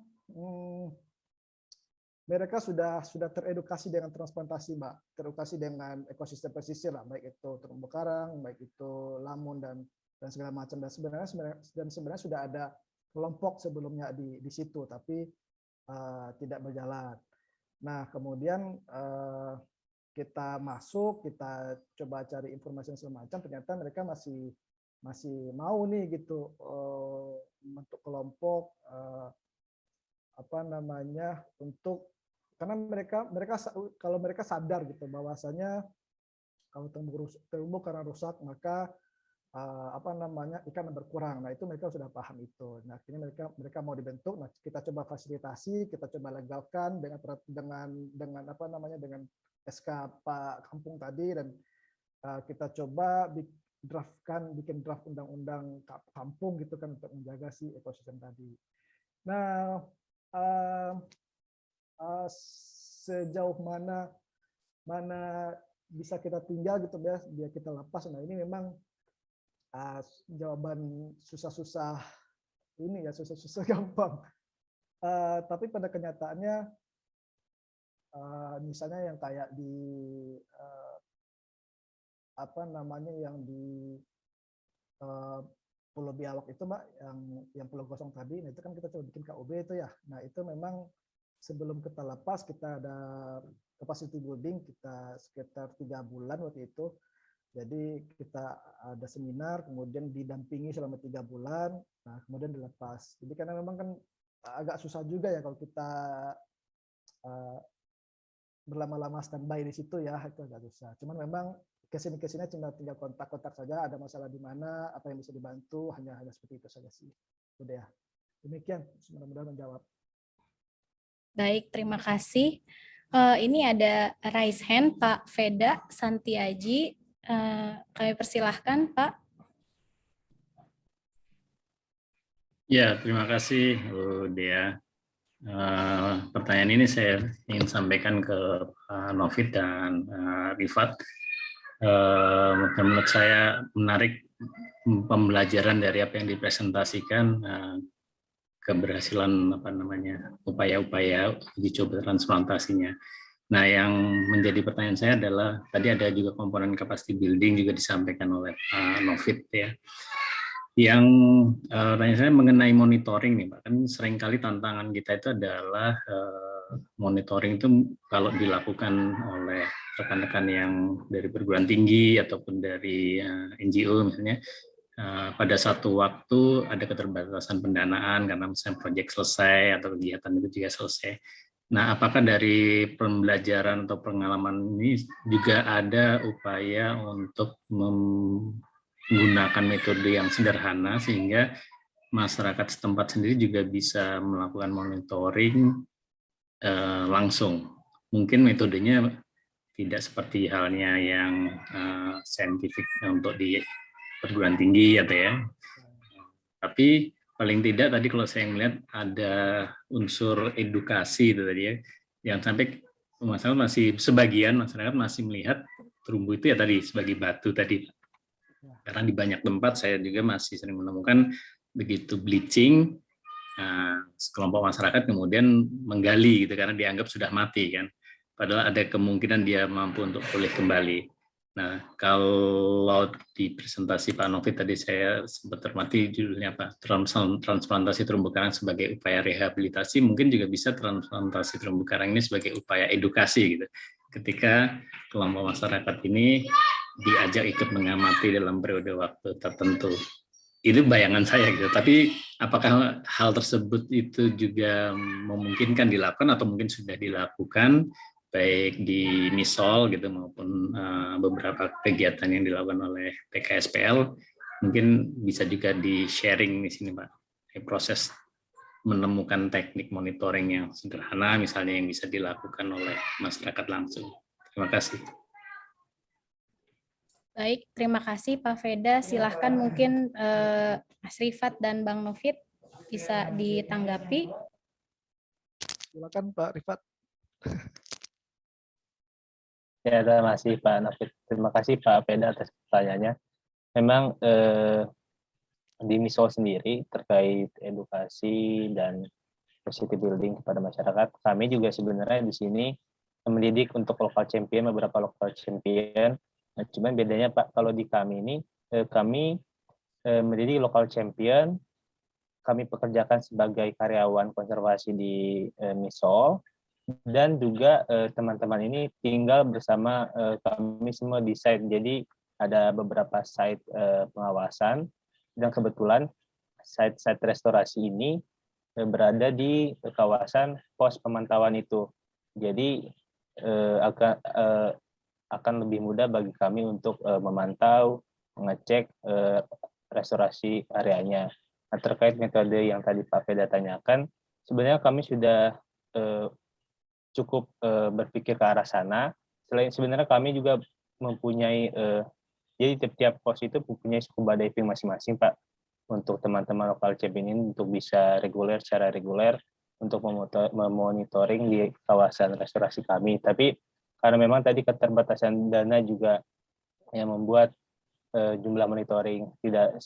mereka sudah teredukasi dengan transplantasi, Mbak. Teredukasi dengan ekosistem pesisir lah, baik itu terumbu karang, baik itu lamun dan segala macam. Dan sebenarnya sudah ada kelompok sebelumnya di situ, tapi tidak berjalan. Nah, kemudian kita masuk, kita coba cari informasi yang semacam, ternyata mereka masih mau nih gitu bentuk kelompok untuk, karena mereka kalau mereka sadar gitu bahwasanya kalau terumbu karang rusak maka ikan berkurang. Nah, itu mereka sudah paham itu. Nah, akhirnya mereka mau dibentuk. Nah, kita coba fasilitasi, kita coba legalkan dengan SK Pak Kampung tadi, dan kita coba bikin draft undang-undang kampung gitu kan untuk menjaga si ekosistem tadi. Nah, sejauh mana bisa kita tinggal gitu ya, biar kita lepas. Nah, ini memang jawaban susah-susah ini ya, susah-susah gampang. Tapi pada kenyataannya misalnya yang kayak di yang di Pulau Biawak itu, Mbak, yang Pulau Gosong tadi, nah itu kan kita coba bikin KUB itu ya. Nah, itu memang sebelum kita lepas, kita ada capacity building, kita sekitar 3 bulan waktu itu. Jadi kita ada seminar, kemudian didampingi selama 3 bulan, nah kemudian dilepas. Jadi karena memang kan agak susah juga ya kalau kita berlama-lama standby di situ ya, itu agak susah. Cuman memang kesini cuma tinggal kontak-kontak saja, ada masalah di mana, apa yang bisa dibantu, hanya seperti itu saja sih. Udah ya. Demikian, mudah-mudahan menjawab. Baik, terima kasih. Ini ada raise hand Pak Veda Santiaji. Kami persilahkan Pak. Ya, terima kasih Dea. Pertanyaan ini saya ingin sampaikan ke Novid dan Rifat. Menurut saya menarik pembelajaran dari apa yang dipresentasikan, keberhasilan upaya-upaya uji coba transplantasinya. Nah, yang menjadi pertanyaan saya adalah tadi ada juga komponen capacity building juga disampaikan oleh Novid ya. Yang tanya saya mengenai monitoring nih Pak, kan seringkali tantangan kita itu adalah monitoring itu kalau dilakukan oleh rekan-rekan yang dari perguruan tinggi ataupun dari NGO misalnya, pada satu waktu ada keterbatasan pendanaan karena misalnya proyek selesai atau kegiatan itu juga selesai. Nah, apakah dari pembelajaran atau pengalaman ini juga ada upaya untuk menggunakan metode yang sederhana sehingga masyarakat setempat sendiri juga bisa melakukan monitoring langsung. Mungkin metodenya tidak seperti halnya yang saintifik untuk di perguruan tinggi atau ya. Tapi paling tidak tadi kalau saya melihat ada unsur edukasi itu tadi ya, yang sampai masyarakat masih melihat terumbu itu ya tadi sebagai batu tadi. Karena di banyak tempat saya juga masih sering menemukan begitu bleaching, sekelompok masyarakat kemudian menggali gitu karena dianggap sudah mati kan. Padahal ada kemungkinan dia mampu untuk pulih kembali. Nah, kalau di presentasi Pak Novid tadi saya sempat termati judulnya apa? Transplantasi terumbu karang sebagai upaya rehabilitasi, mungkin juga bisa transplantasi terumbu karang ini sebagai upaya edukasi gitu. Ketika kelompok masyarakat ini diajak ikut mengamati dalam periode waktu tertentu. Itu bayangan saya gitu. Tapi apakah hal tersebut itu juga memungkinkan dilakukan atau mungkin sudah dilakukan baik di MISOL gitu maupun beberapa kegiatan yang dilakukan oleh PKSPL, mungkin bisa juga di sharing di sini Pak, proses menemukan teknik monitoring yang sederhana misalnya yang bisa dilakukan oleh masyarakat langsung. Terima kasih. Baik, terima kasih Pak Veda. Silahkan mungkin Mas Rifat dan Bang Novid bisa ditanggapi. Silakan Pak Rifat. Ya, terima kasih Pak Novid. Terima kasih Pak Veda atas pertanyaannya. Memang di MISOL sendiri terkait edukasi dan positive building kepada masyarakat, kami juga sebenarnya di sini mendidik untuk local champion, beberapa local champion. Nah, cuman bedanya Pak, kalau di kami ini, kami mendidik local champion, kami pekerjakan sebagai karyawan konservasi di MISOL, dan juga teman-teman ini tinggal bersama kami semua di site. Jadi ada beberapa site pengawasan, dan kebetulan site restorasi ini berada di kawasan pos pemantauan itu. Jadi akan lebih mudah bagi kami untuk memantau, mengecek restorasi areanya. Nah, terkait metode yang tadi Pak Veda tanyakan, sebenarnya kami sudah cukup berpikir ke arah sana. Selain sebenarnya kami juga mempunyai, jadi tiap-tiap pos itu mempunyai scuba diving masing-masing Pak, untuk teman-teman lokal champion ini untuk bisa secara reguler untuk memonitoring di kawasan restorasi kami. Tapi karena memang tadi keterbatasan dana juga yang membuat jumlah monitoring tidak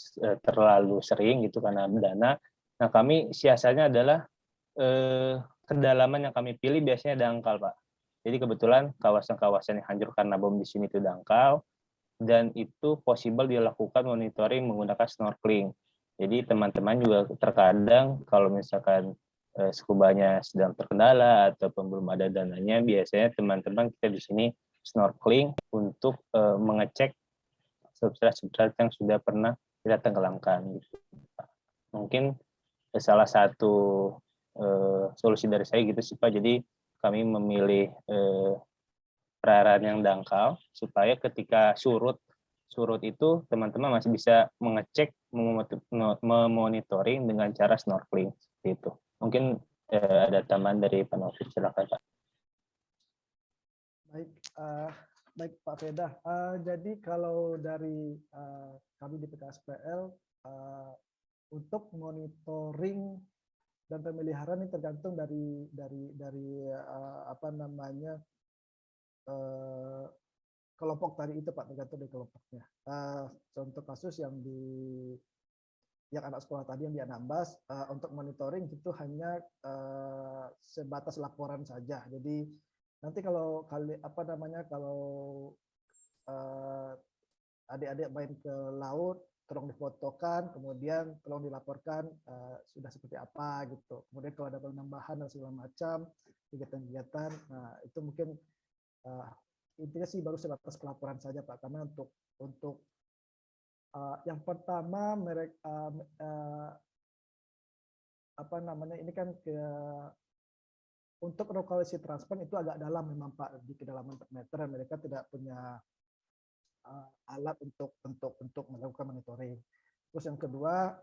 terlalu sering gitu karena dana. Nah, kami siasatnya adalah kedalaman yang kami pilih biasanya dangkal, Pak. Jadi kebetulan kawasan-kawasan yang hancur karena bom di sini itu dangkal, dan itu possible dilakukan monitoring menggunakan snorkeling. Jadi teman-teman juga terkadang kalau misalkan skubanya sedang terkendala ataupun belum ada dananya, biasanya teman-teman kita di sini snorkeling untuk mengecek substrat-substrat yang sudah pernah kita tenggelamkan. Gitu. Mungkin salah satu solusi dari saya gitu sih Pak. Jadi kami memilih perairan yang dangkal supaya ketika surut itu teman-teman masih bisa mengecek, memonitoring dengan cara snorkeling seperti itu. Mungkin ada tambahan dari Pak Novit, silakan Pak. Baik Pak Feda. Jadi kalau dari kami di PKSPL untuk monitoring dan pemeliharaan ini tergantung dari apa namanya kelompok tadi itu Pak, tergantung dari kelompoknya. Contoh kasus yang anak sekolah tadi yang di Anambas, untuk monitoring itu hanya sebatas laporan saja. Jadi nanti kalau adik-adik main ke laut, tolong difotokan, kemudian tolong dilaporkan sudah seperti apa gitu. Kemudian kalau ada penambahan dan segala macam kegiatan-kegiatan, nah itu mungkin intinya sih baru sebatas pelaporan saja Pak, karena untuk yang pertama mereka ini kan untuk lokalisasi transport itu agak dalam memang Pak, di kedalaman 4 meter, mereka tidak punya alat untuk melakukan monitoring. Terus yang kedua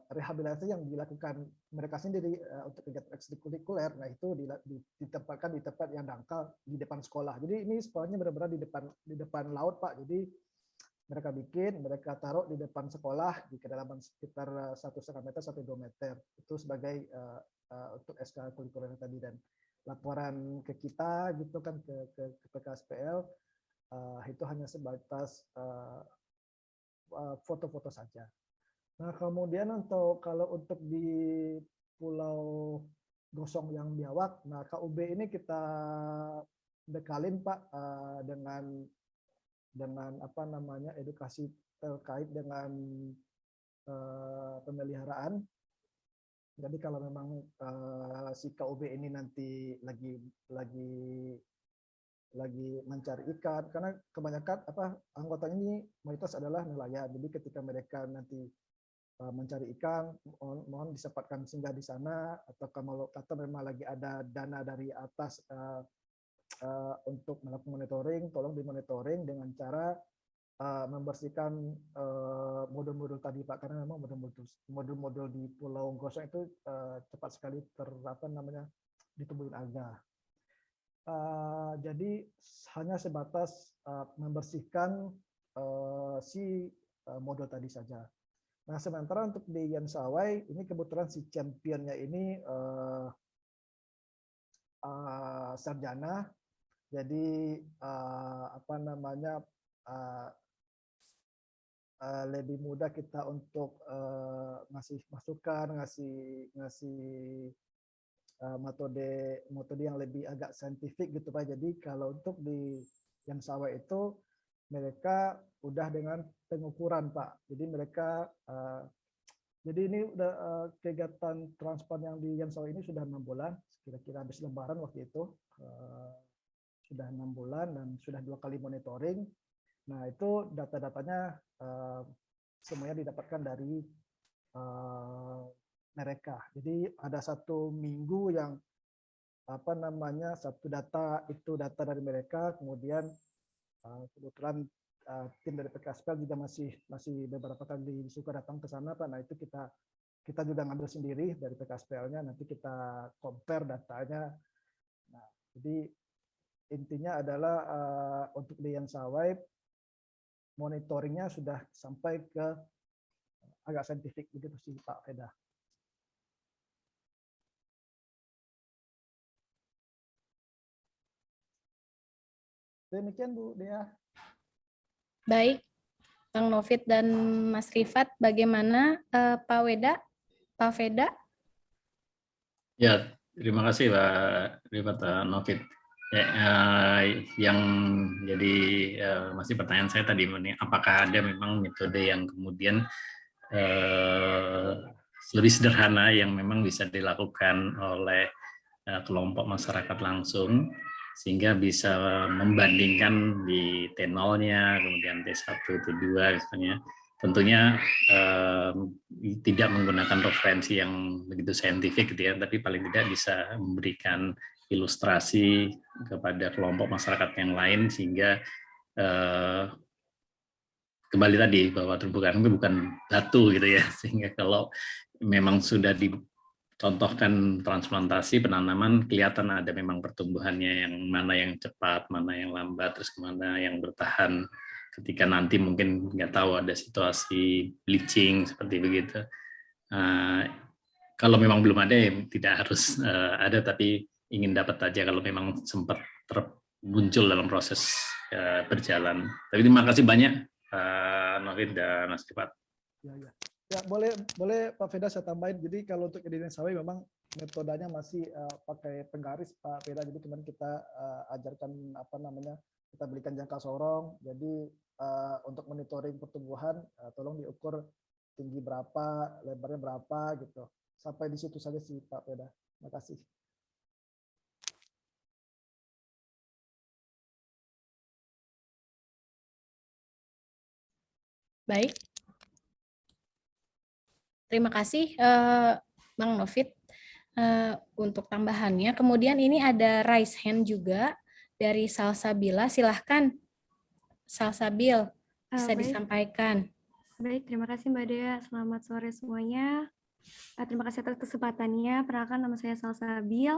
rehabilitasi yang dilakukan mereka sendiri untuk kegiatan ekstrakurikuler, nah itu ditempatkan di tempat yang dangkal di depan sekolah. Jadi ini sekolahnya benar-benar di depan laut Pak. Jadi mereka taruh di depan sekolah di kedalaman sekitar 1,5 meter sampai 2 meter. Itu sebagai untuk ekstrakurikuler tadi, dan laporan ke kita gitu kan ke PKSPL itu hanya sebatas foto-foto saja. Nah, kemudian kalau untuk di Pulau Gosong yang Biawak, nah KUB ini kita bekalin Pak dengan edukasi terkait dengan pemeliharaan. Jadi kalau memang si KUB ini nanti lagi mencari ikan, karena kebanyakan anggota ini mayoritas adalah nelayan. Jadi ketika mereka nanti mencari ikan, mohon disempatkan singgah di sana, atau kalau kata memang lagi ada dana dari atas untuk melakukan monitoring, tolong dimonitoring dengan cara membersihkan modul-modul tadi Pak, karena memang modul-modul di Pulau Gosong itu cepat sekali ditumbuhin alga. Jadi hanya sebatas membersihkan si modul tadi saja. Nah, sementara untuk di Yansawai ini kebetulan si championnya ini sarjana, jadi lebih mudah kita untuk ngasih masukan, ngasih metode yang lebih agak saintifik gitu Pak. Jadi kalau untuk di Yansawai itu mereka udah dengan pengukuran Pak. Jadi mereka jadi ini udah kegiatan transport yang di Yansawai ini sudah 6 bulan, kira-kira habis Lebaran waktu itu sudah 6 bulan dan sudah 2 kali monitoring. Nah itu data-datanya semuanya didapatkan dari mereka. Jadi ada 1 minggu yang satu data itu data dari mereka, kemudian kebetulan tim dari PKSPL juga masih beberapa kali suka datang ke sana Pak. Nah itu kita juga ngambil sendiri dari PKSPL-nya, nanti kita compare datanya. Nah jadi intinya adalah untuk di Yansawai monitoringnya sudah sampai ke agak saintifik begitu sih Pak Feda. Demikian Bu Dea. Baik, Bang Novit dan Mas Rifat, bagaimana Pak Feda? Ya, terima kasih Pak Rifat, Novit. Ya, yang jadi masih pertanyaan saya tadi, apakah ada memang metode yang kemudian lebih sederhana yang memang bisa dilakukan oleh kelompok masyarakat langsung, sehingga bisa membandingkan di T0-nya, kemudian T1, T2 misalnya, tentunya tidak menggunakan referensi yang begitu saintifik gitu ya, tapi paling tidak bisa memberikan ilustrasi kepada kelompok masyarakat yang lain sehingga kembali tadi bahwa terumbu karang itu bukan batu gitu ya, sehingga kalau memang sudah dicontohkan transplantasi penanaman kelihatan ada memang pertumbuhannya, yang mana yang cepat, mana yang lambat, terus mana yang bertahan ketika nanti mungkin nggak tahu ada situasi bleaching seperti begitu. Kalau memang belum ada ya tidak harus ada, tapi ingin dapat aja kalau memang sempat muncul dalam proses berjalan. Tapi terima kasih banyak Novit dan Mas Rifat. Ya, boleh Pak Veda saya tambahin. Jadi kalau untuk editing sawi memang metodenya masih pakai penggaris Pak Veda. Jadi kemarin kita ajarkan kita belikan jangka sorong. Jadi untuk monitoring pertumbuhan tolong diukur tinggi berapa, lebarnya berapa gitu. Sampai di situ saja sih Pak Veda. Terima kasih. Baik. Terima kasih Bang Novit untuk tambahannya. Kemudian ini ada raise hand juga dari Salsabila. Silahkan Salsabil bisa disampaikan. Baik, terima kasih Mbak Dea. Selamat sore semuanya. Terima kasih atas kesempatannya. Perkenalkan, nama saya Salsabil.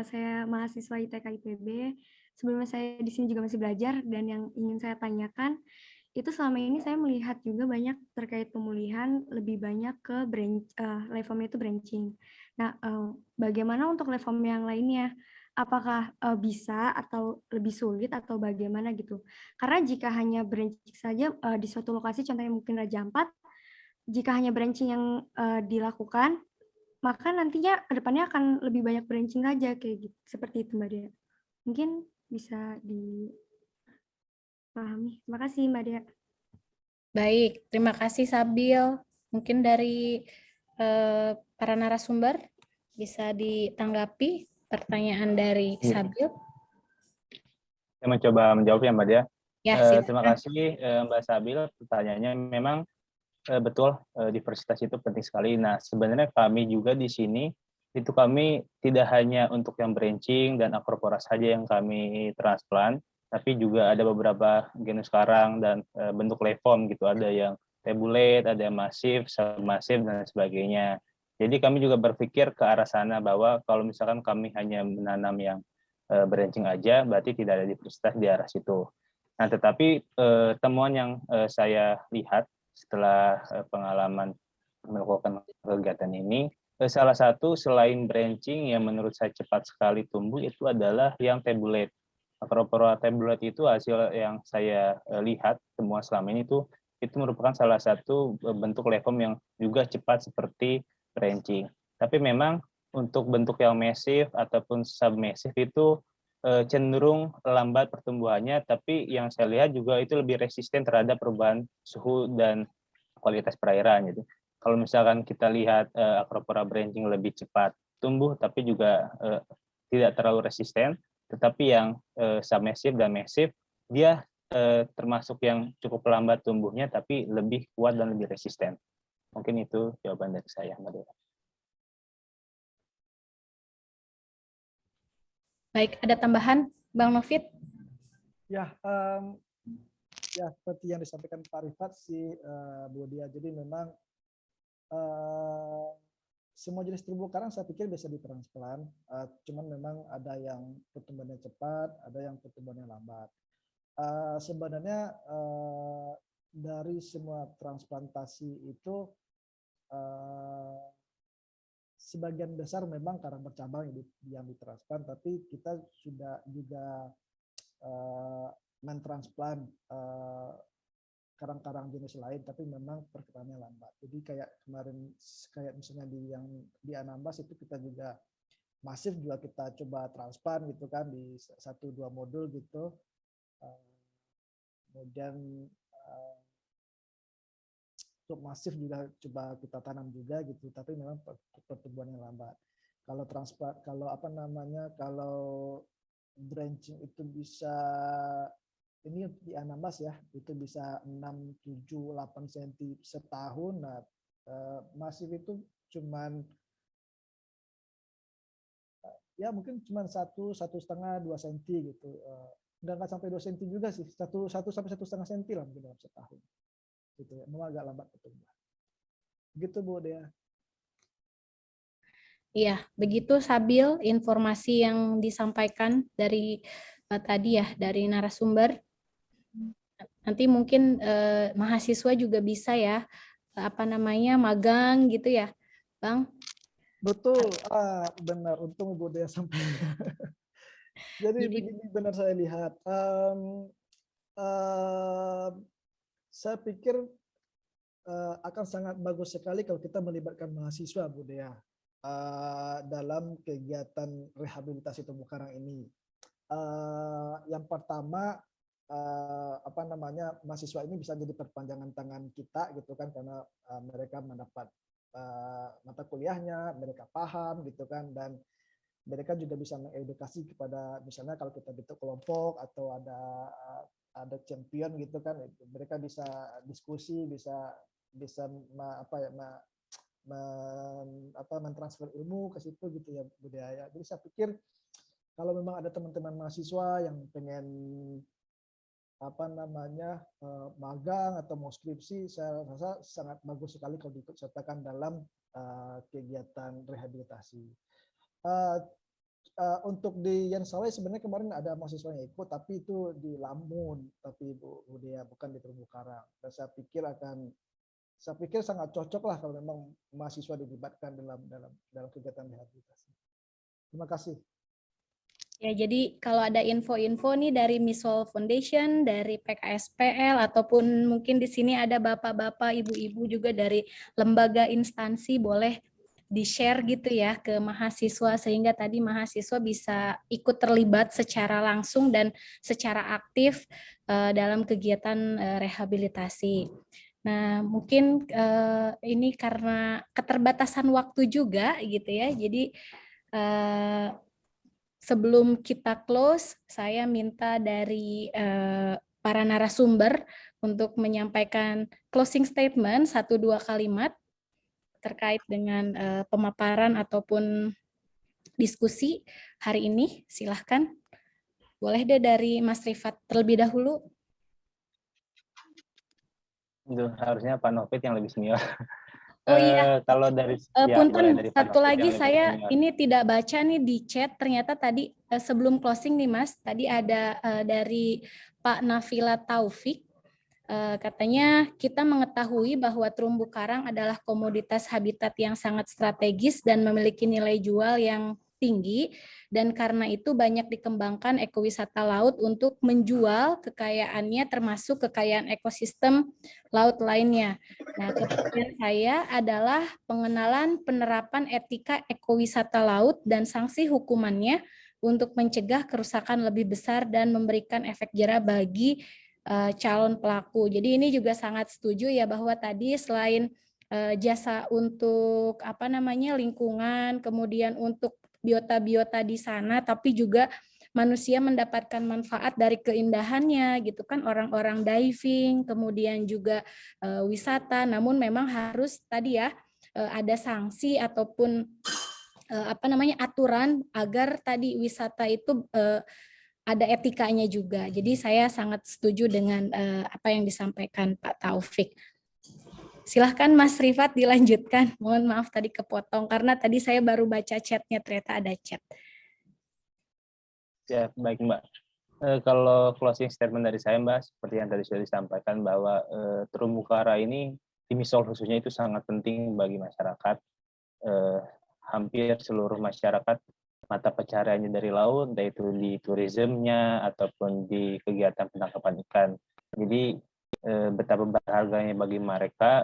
Saya mahasiswa ITK IPB. Sebelumnya saya di sini juga masih belajar, dan yang ingin saya tanyakan itu selama ini saya melihat juga banyak terkait pemulihan lebih banyak ke reform itu branching. Nah, bagaimana untuk reform yang lainnya? Apakah bisa atau lebih sulit atau bagaimana gitu? Karena jika hanya branching saja di suatu lokasi, contohnya mungkin Raja Ampat, jika hanya branching yang dilakukan, maka nantinya ke depannya akan lebih banyak branching saja kayak gitu. Seperti itu Mbak Dea. Mungkin bisa dipahami. Terima kasih Mbak Dea. Baik, terima kasih Sabil. Mungkin dari para narasumber bisa ditanggapi pertanyaan dari Sabil. Saya mencoba menjawab ya Mbak Dea. Ya, terima kasih Mbak Sabil. Pertanyaannya memang betul, diversitas itu penting sekali. Nah, sebenarnya kami juga di sini itu kami tidak hanya untuk yang branching dan acropora saja yang kami transplant, tapi juga ada beberapa genus karang dan bentuk leform gitu. Ada yang tabulate, ada yang masif, submasif dan sebagainya. Jadi kami juga berpikir ke arah sana bahwa kalau misalkan kami hanya menanam yang branching aja, berarti tidak ada diversitas di arah situ. Nah, tetapi temuan yang saya lihat setelah pengalaman melakukan kegiatan ini, salah satu selain branching yang menurut saya cepat sekali tumbuh itu adalah yang tabulate. Acropora tabulate itu hasil yang saya lihat semua selama ini itu merupakan salah satu bentuk leform yang juga cepat seperti branching. Tapi memang untuk bentuk yang massive ataupun submassive itu cenderung lambat pertumbuhannya, tapi yang saya lihat juga itu lebih resisten terhadap perubahan suhu dan kualitas perairan gitu. Kalau misalkan kita lihat Acropora branching lebih cepat tumbuh, tapi juga tidak terlalu resisten, tetapi yang submassive dan massive dia termasuk yang cukup lambat tumbuhnya, tapi lebih kuat dan lebih resisten. Mungkin itu jawaban dari saya, Mbak Dea. Baik, ada tambahan, Bang Novit? Ya, ya seperti yang disampaikan Pak Rifat sih, Bu Dia. Jadi memang semua jenis terumbu karang saya pikir bisa ditransplant. Cuman memang ada yang pertumbuhannya cepat, ada yang pertumbuhannya lambat. Sebenarnya dari semua transplantasi itu sebagian besar memang karang bercabang yang ditransplant, tapi kita sudah juga mentransplant karang-karang jenis lain, tapi memang perkembangannya lambat. Jadi kayak kemarin, kayak misalnya di Anambas itu kita juga masif juga kita coba transplant gitu kan di 1-2 modul gitu. Kemudian untuk masif juga coba kita tanam juga gitu, tapi memang pertumbuhannya lambat. Kalau transplant, kalau branching itu bisa ini di Anambas ya, itu bisa 6, 7, 8 cm setahun. Nah, masif itu cuman ya mungkin cuma 1, 1,5, 2 cm gitu. Udah nggak sampai 2 cm juga sih, 1 sampai 1,5 cm lah mungkin dalam setahun. Gitu ya, memang agak lambat bertumbuh. Gitu Bu Dea. Iya, begitu Sabil informasi yang disampaikan dari tadi ya, dari narasumber. Nanti mungkin mahasiswa juga bisa ya, apa namanya, magang gitu ya, Bang? Betul, benar. Untung Bu Dea sampai. Jadi begini benar saya lihat. Saya pikir akan sangat bagus sekali kalau kita melibatkan mahasiswa, Bu Dea, dalam kegiatan rehabilitasi terumbu karang ini. Yang pertama, apa namanya, mahasiswa ini bisa jadi perpanjangan tangan kita gitu kan, karena mereka mendapat mata kuliahnya, mereka paham gitu kan, dan mereka juga bisa mengedukasi kepada, misalnya kalau kita bentuk kelompok atau ada champion gitu kan, mereka bisa diskusi, bisa mentransfer ilmu ke situ gitu ya, budaya. Jadi saya pikir kalau memang ada teman-teman mahasiswa yang pengen magang atau mau skripsi, saya rasa sangat bagus sekali kalau diikut sertakan dalam kegiatan rehabilitasi. Untuk di Yansawai sebenarnya kemarin ada mahasiswa yang ikut, tapi itu di Lampung, tapi Bu Dea, bukan di terumbu karang. Dan saya pikir sangat cocok lah kalau memang mahasiswa dilibatkan dalam kegiatan rehabilitasi. Terima kasih. Ya, jadi kalau ada info-info nih dari Misol Foundation, dari PKSPL, ataupun mungkin di sini ada bapak-bapak, ibu-ibu juga dari lembaga instansi, boleh di-share gitu ya ke mahasiswa, sehingga tadi mahasiswa bisa ikut terlibat secara langsung dan secara aktif dalam kegiatan rehabilitasi. Nah, mungkin ini karena keterbatasan waktu juga gitu ya, jadi sebelum kita close, saya minta dari para narasumber untuk menyampaikan closing statement 1-2 kalimat terkait dengan pemaparan ataupun diskusi hari ini. Silahkan. Boleh deh dari Mas Rifat terlebih dahulu. Itu harusnya Pak Novit yang lebih senior. Oh iya, kalau dari punten, dari satu lagi yang saya senior. ini tidak baca nih di chat, ternyata tadi sebelum closing nih Mas, tadi ada dari Pak Nafila Taufik, katanya kita mengetahui bahwa terumbu karang adalah komoditas habitat yang sangat strategis dan memiliki nilai jual yang tinggi, dan karena itu banyak dikembangkan ekowisata laut untuk menjual kekayaannya termasuk kekayaan ekosistem laut lainnya. Nah, pertanyaan saya adalah pengenalan penerapan etika ekowisata laut dan sanksi hukumannya untuk mencegah kerusakan lebih besar dan memberikan efek jera bagi calon pelaku. Jadi ini juga sangat setuju ya bahwa tadi selain jasa untuk lingkungan, kemudian untuk biota-biota di sana, tapi juga manusia mendapatkan manfaat dari keindahannya gitu kan, orang-orang diving, kemudian juga wisata. Namun memang harus tadi ya ada sanksi ataupun aturan agar tadi wisata itu ada etikanya juga. Jadi saya sangat setuju dengan apa yang disampaikan Pak Taufik. Silahkan Mas Rifat dilanjutkan. Mohon maaf tadi kepotong karena tadi saya baru baca chatnya, ternyata ada chat. Ya, baik Mbak. Kalau closing statement dari saya Mbak, seperti yang tadi sudah disampaikan bahwa terumbu karang ini di Misol khususnya itu sangat penting bagi masyarakat. Hampir seluruh masyarakat mata pencahariannya dari laut, yaitu di turismenya ataupun di kegiatan penangkapan ikan. Jadi betapa berharganya bagi mereka.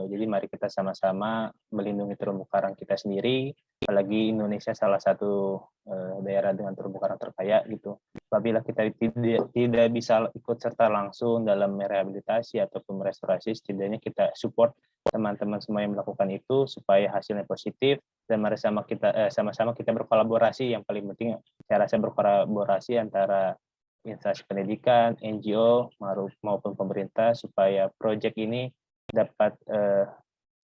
Jadi mari kita sama-sama melindungi terumbu karang kita sendiri. Apalagi Indonesia salah satu daerah dengan terumbu karang terkaya gitu. Apabila kita tidak bisa ikut serta langsung dalam merehabilitasi ataupun merestorasi, setidaknya kita support teman-teman semua yang melakukan itu supaya hasilnya positif, dan mari sama-sama kita berkolaborasi. Yang paling penting saya rasa berkolaborasi antara instansi pendidikan, NGO maupun pemerintah supaya proyek ini dapat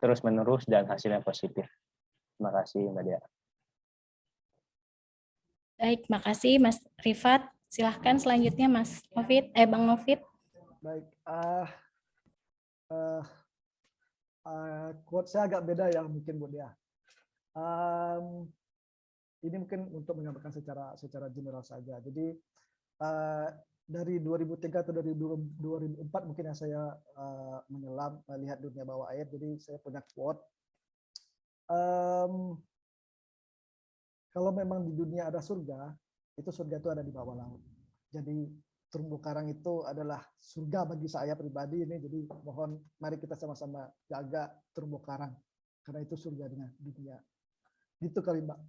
terus-menerus dan hasilnya positif. Terima kasih Mbak Dea. Baik, makasih Mas Rifat. Silahkan selanjutnya Mas Novit, Bang Novit. Baik, quote saya agak beda ya mungkin Bu Dea. Ini mungkin untuk menyampaikan secara general saja. Jadi dari 2003 atau dari 2004 mungkin yang saya menyelam melihat dunia bawah air. Jadi saya punya quote. Kalau memang di dunia ada surga, itu surga itu ada di bawah laut. Jadi terumbu karang itu adalah surga bagi saya pribadi ini. Jadi mohon mari kita sama-sama jaga terumbu karang karena itu surga dengan dunia. Gitu kali Mbak.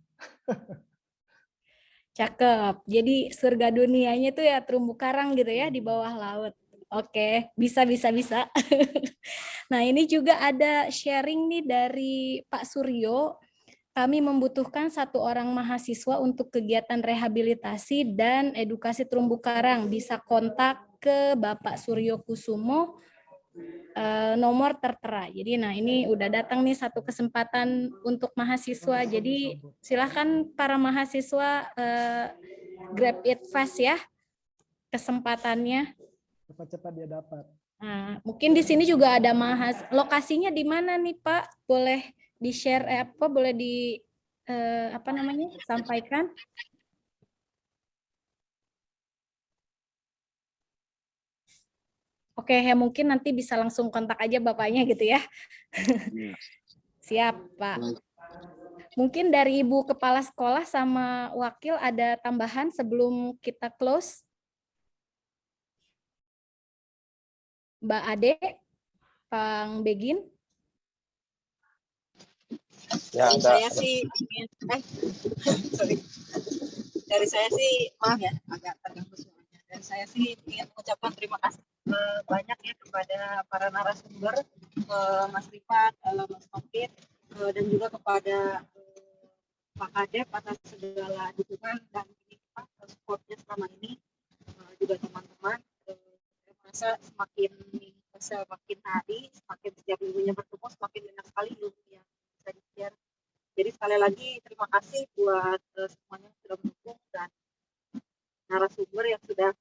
Cakep. Jadi surga dunianya itu ya terumbu karang gitu ya di bawah laut. Oke, bisa. Nah, ini juga ada sharing nih dari Pak Suryo. Kami membutuhkan 1 orang mahasiswa untuk kegiatan rehabilitasi dan edukasi terumbu karang. Bisa kontak ke Bapak Suryo Kusumo, nomor tertera. Jadi nah ini udah datang nih 1 kesempatan untuk mahasiswa. Jadi silahkan para mahasiswa grab it fast ya kesempatannya. Cepat-cepat dia dapat. Nah, mungkin di sini juga ada lokasinya di mana nih Pak? Boleh di-share boleh di sampaikan? Oke, ya mungkin nanti bisa langsung kontak aja Bapaknya gitu ya. Siap, Pak. Mungkin dari Ibu Kepala Sekolah sama Wakil ada tambahan sebelum kita close? Mbak Ade, Bang Begin? Ya, saya sih dari saya sih maaf ya agak terganggu semuanya. Dan saya sih ingin mengucapkan terima kasih banyak ya kepada para narasumber, Mas Rifat, Mas Novit, dan juga kepada Pak Kadep atas segala dukungan dan supportnya selama ini, juga teman-teman. Saya merasa semakin hari, semakin setiap minggunya bertemu, semakin banyak sekali ilmu yang bisa di-share. Jadi sekali lagi terima kasih buat semuanya yang sudah mendukung dan narasumber yang sudah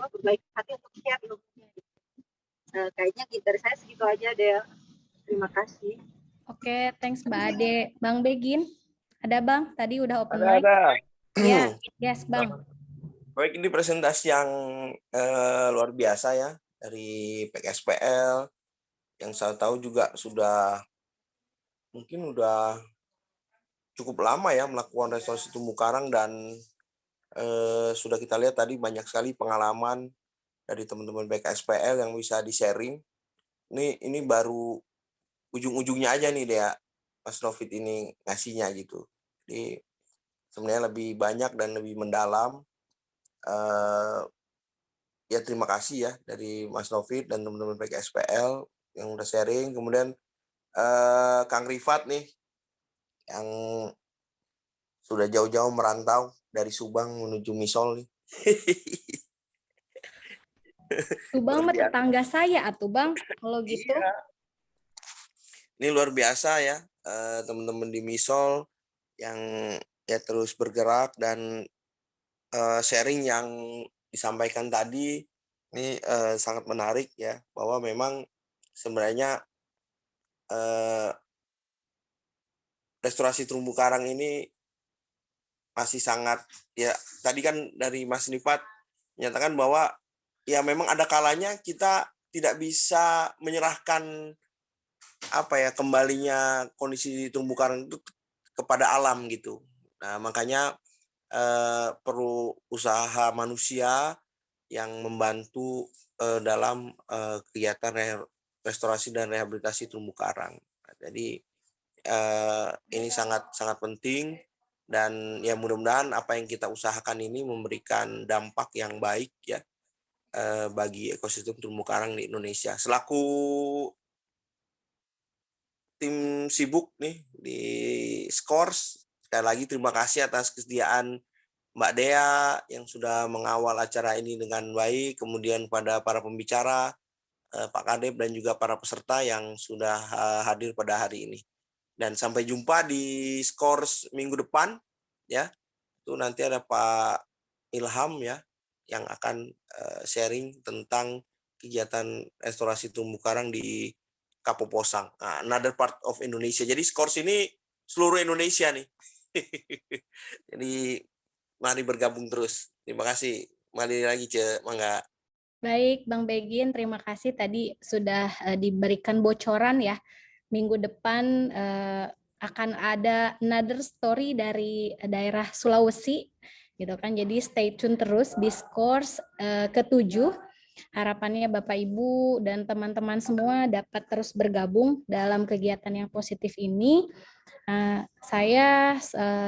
berbaik hati untuk share ilmunya. Kayaknya dari saya segitu aja deh. Terima kasih. Oke, thanks Mbak Ade. Bang Begin, ada Bang? Tadi udah open mic. Ada. Ya, yes Bang. Baik, ini presentasi yang luar biasa ya dari PKSPL yang saya tahu juga mungkin udah cukup lama ya melakukan restorasi terumbu karang dan sudah kita lihat tadi banyak sekali pengalaman dari teman-teman PKSPL yang bisa di-sharing. Ini baru ujung-ujungnya aja nih Dea, Mas Novit ini ngasihnya gitu. Jadi sebenarnya lebih banyak dan lebih mendalam. Ya terima kasih ya dari Mas Novit dan teman-teman PKSPL yang udah sharing. Kemudian Kang Rifat nih yang sudah jauh-jauh merantau dari Subang menuju Misol nih. Subang mah tetangga saya atuh Bang, kalau gitu. Iya. Ini luar biasa ya teman-teman di Misol yang ya terus bergerak dan sharing yang disampaikan tadi ini sangat menarik ya bahwa memang sebenarnya restorasi terumbu karang ini masih sangat ya tadi kan dari Mas Rifat menyatakan bahwa ya memang ada kalanya kita tidak bisa menyerahkan kembalinya kondisi terumbu karang itu kepada alam gitu. Nah, makanya perlu usaha manusia yang membantu dalam kegiatan restorasi dan rehabilitasi terumbu karang. Nah, jadi ini sangat penting dan ya mudah-mudahan apa yang kita usahakan ini memberikan dampak yang baik ya bagi ekosistem terumbu karang di Indonesia. Selaku tim sibuk nih di Scores, sekali lagi terima kasih atas kesediaan Mbak Dea yang sudah mengawal acara ini dengan baik, kemudian pada para pembicara, Pak Kadep dan juga para peserta yang sudah hadir pada hari ini. Dan sampai jumpa di Skors minggu depan ya. Itu nanti ada Pak Ilham ya yang akan sharing tentang kegiatan restorasi terumbu karang di Kapoposang, another part of Indonesia. Jadi Skors ini seluruh Indonesia nih. Jadi mari bergabung terus. Terima kasih. Kembali lagi, Ce. Mangga. Baik, Bang Begin, terima kasih tadi sudah diberikan bocoran ya. Minggu depan akan ada another story dari daerah Sulawesi, gitu kan. Jadi stay tune terus di Skors ke-7. Harapannya Bapak Ibu dan teman-teman semua dapat terus bergabung dalam kegiatan yang positif ini. Saya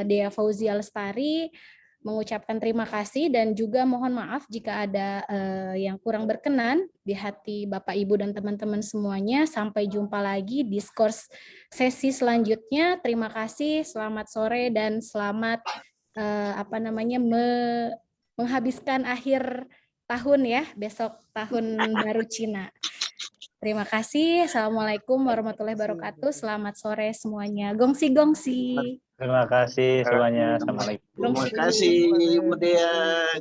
Dea Fauzia Lestari mengucapkan terima kasih dan juga mohon maaf jika ada yang kurang berkenan di hati Bapak Ibu dan teman-teman semuanya. Sampai jumpa lagi di Skors sesi selanjutnya. Terima kasih, selamat sore dan selamat menghabiskan akhir tahun ya, besok tahun baru Cina. Terima kasih. Assalamualaikum warahmatullahi wabarakatuh. Selamat sore semuanya. Gongsi-gongsi. Terima kasih semuanya. Assalamualaikum. Terima kasih, Bu Dea.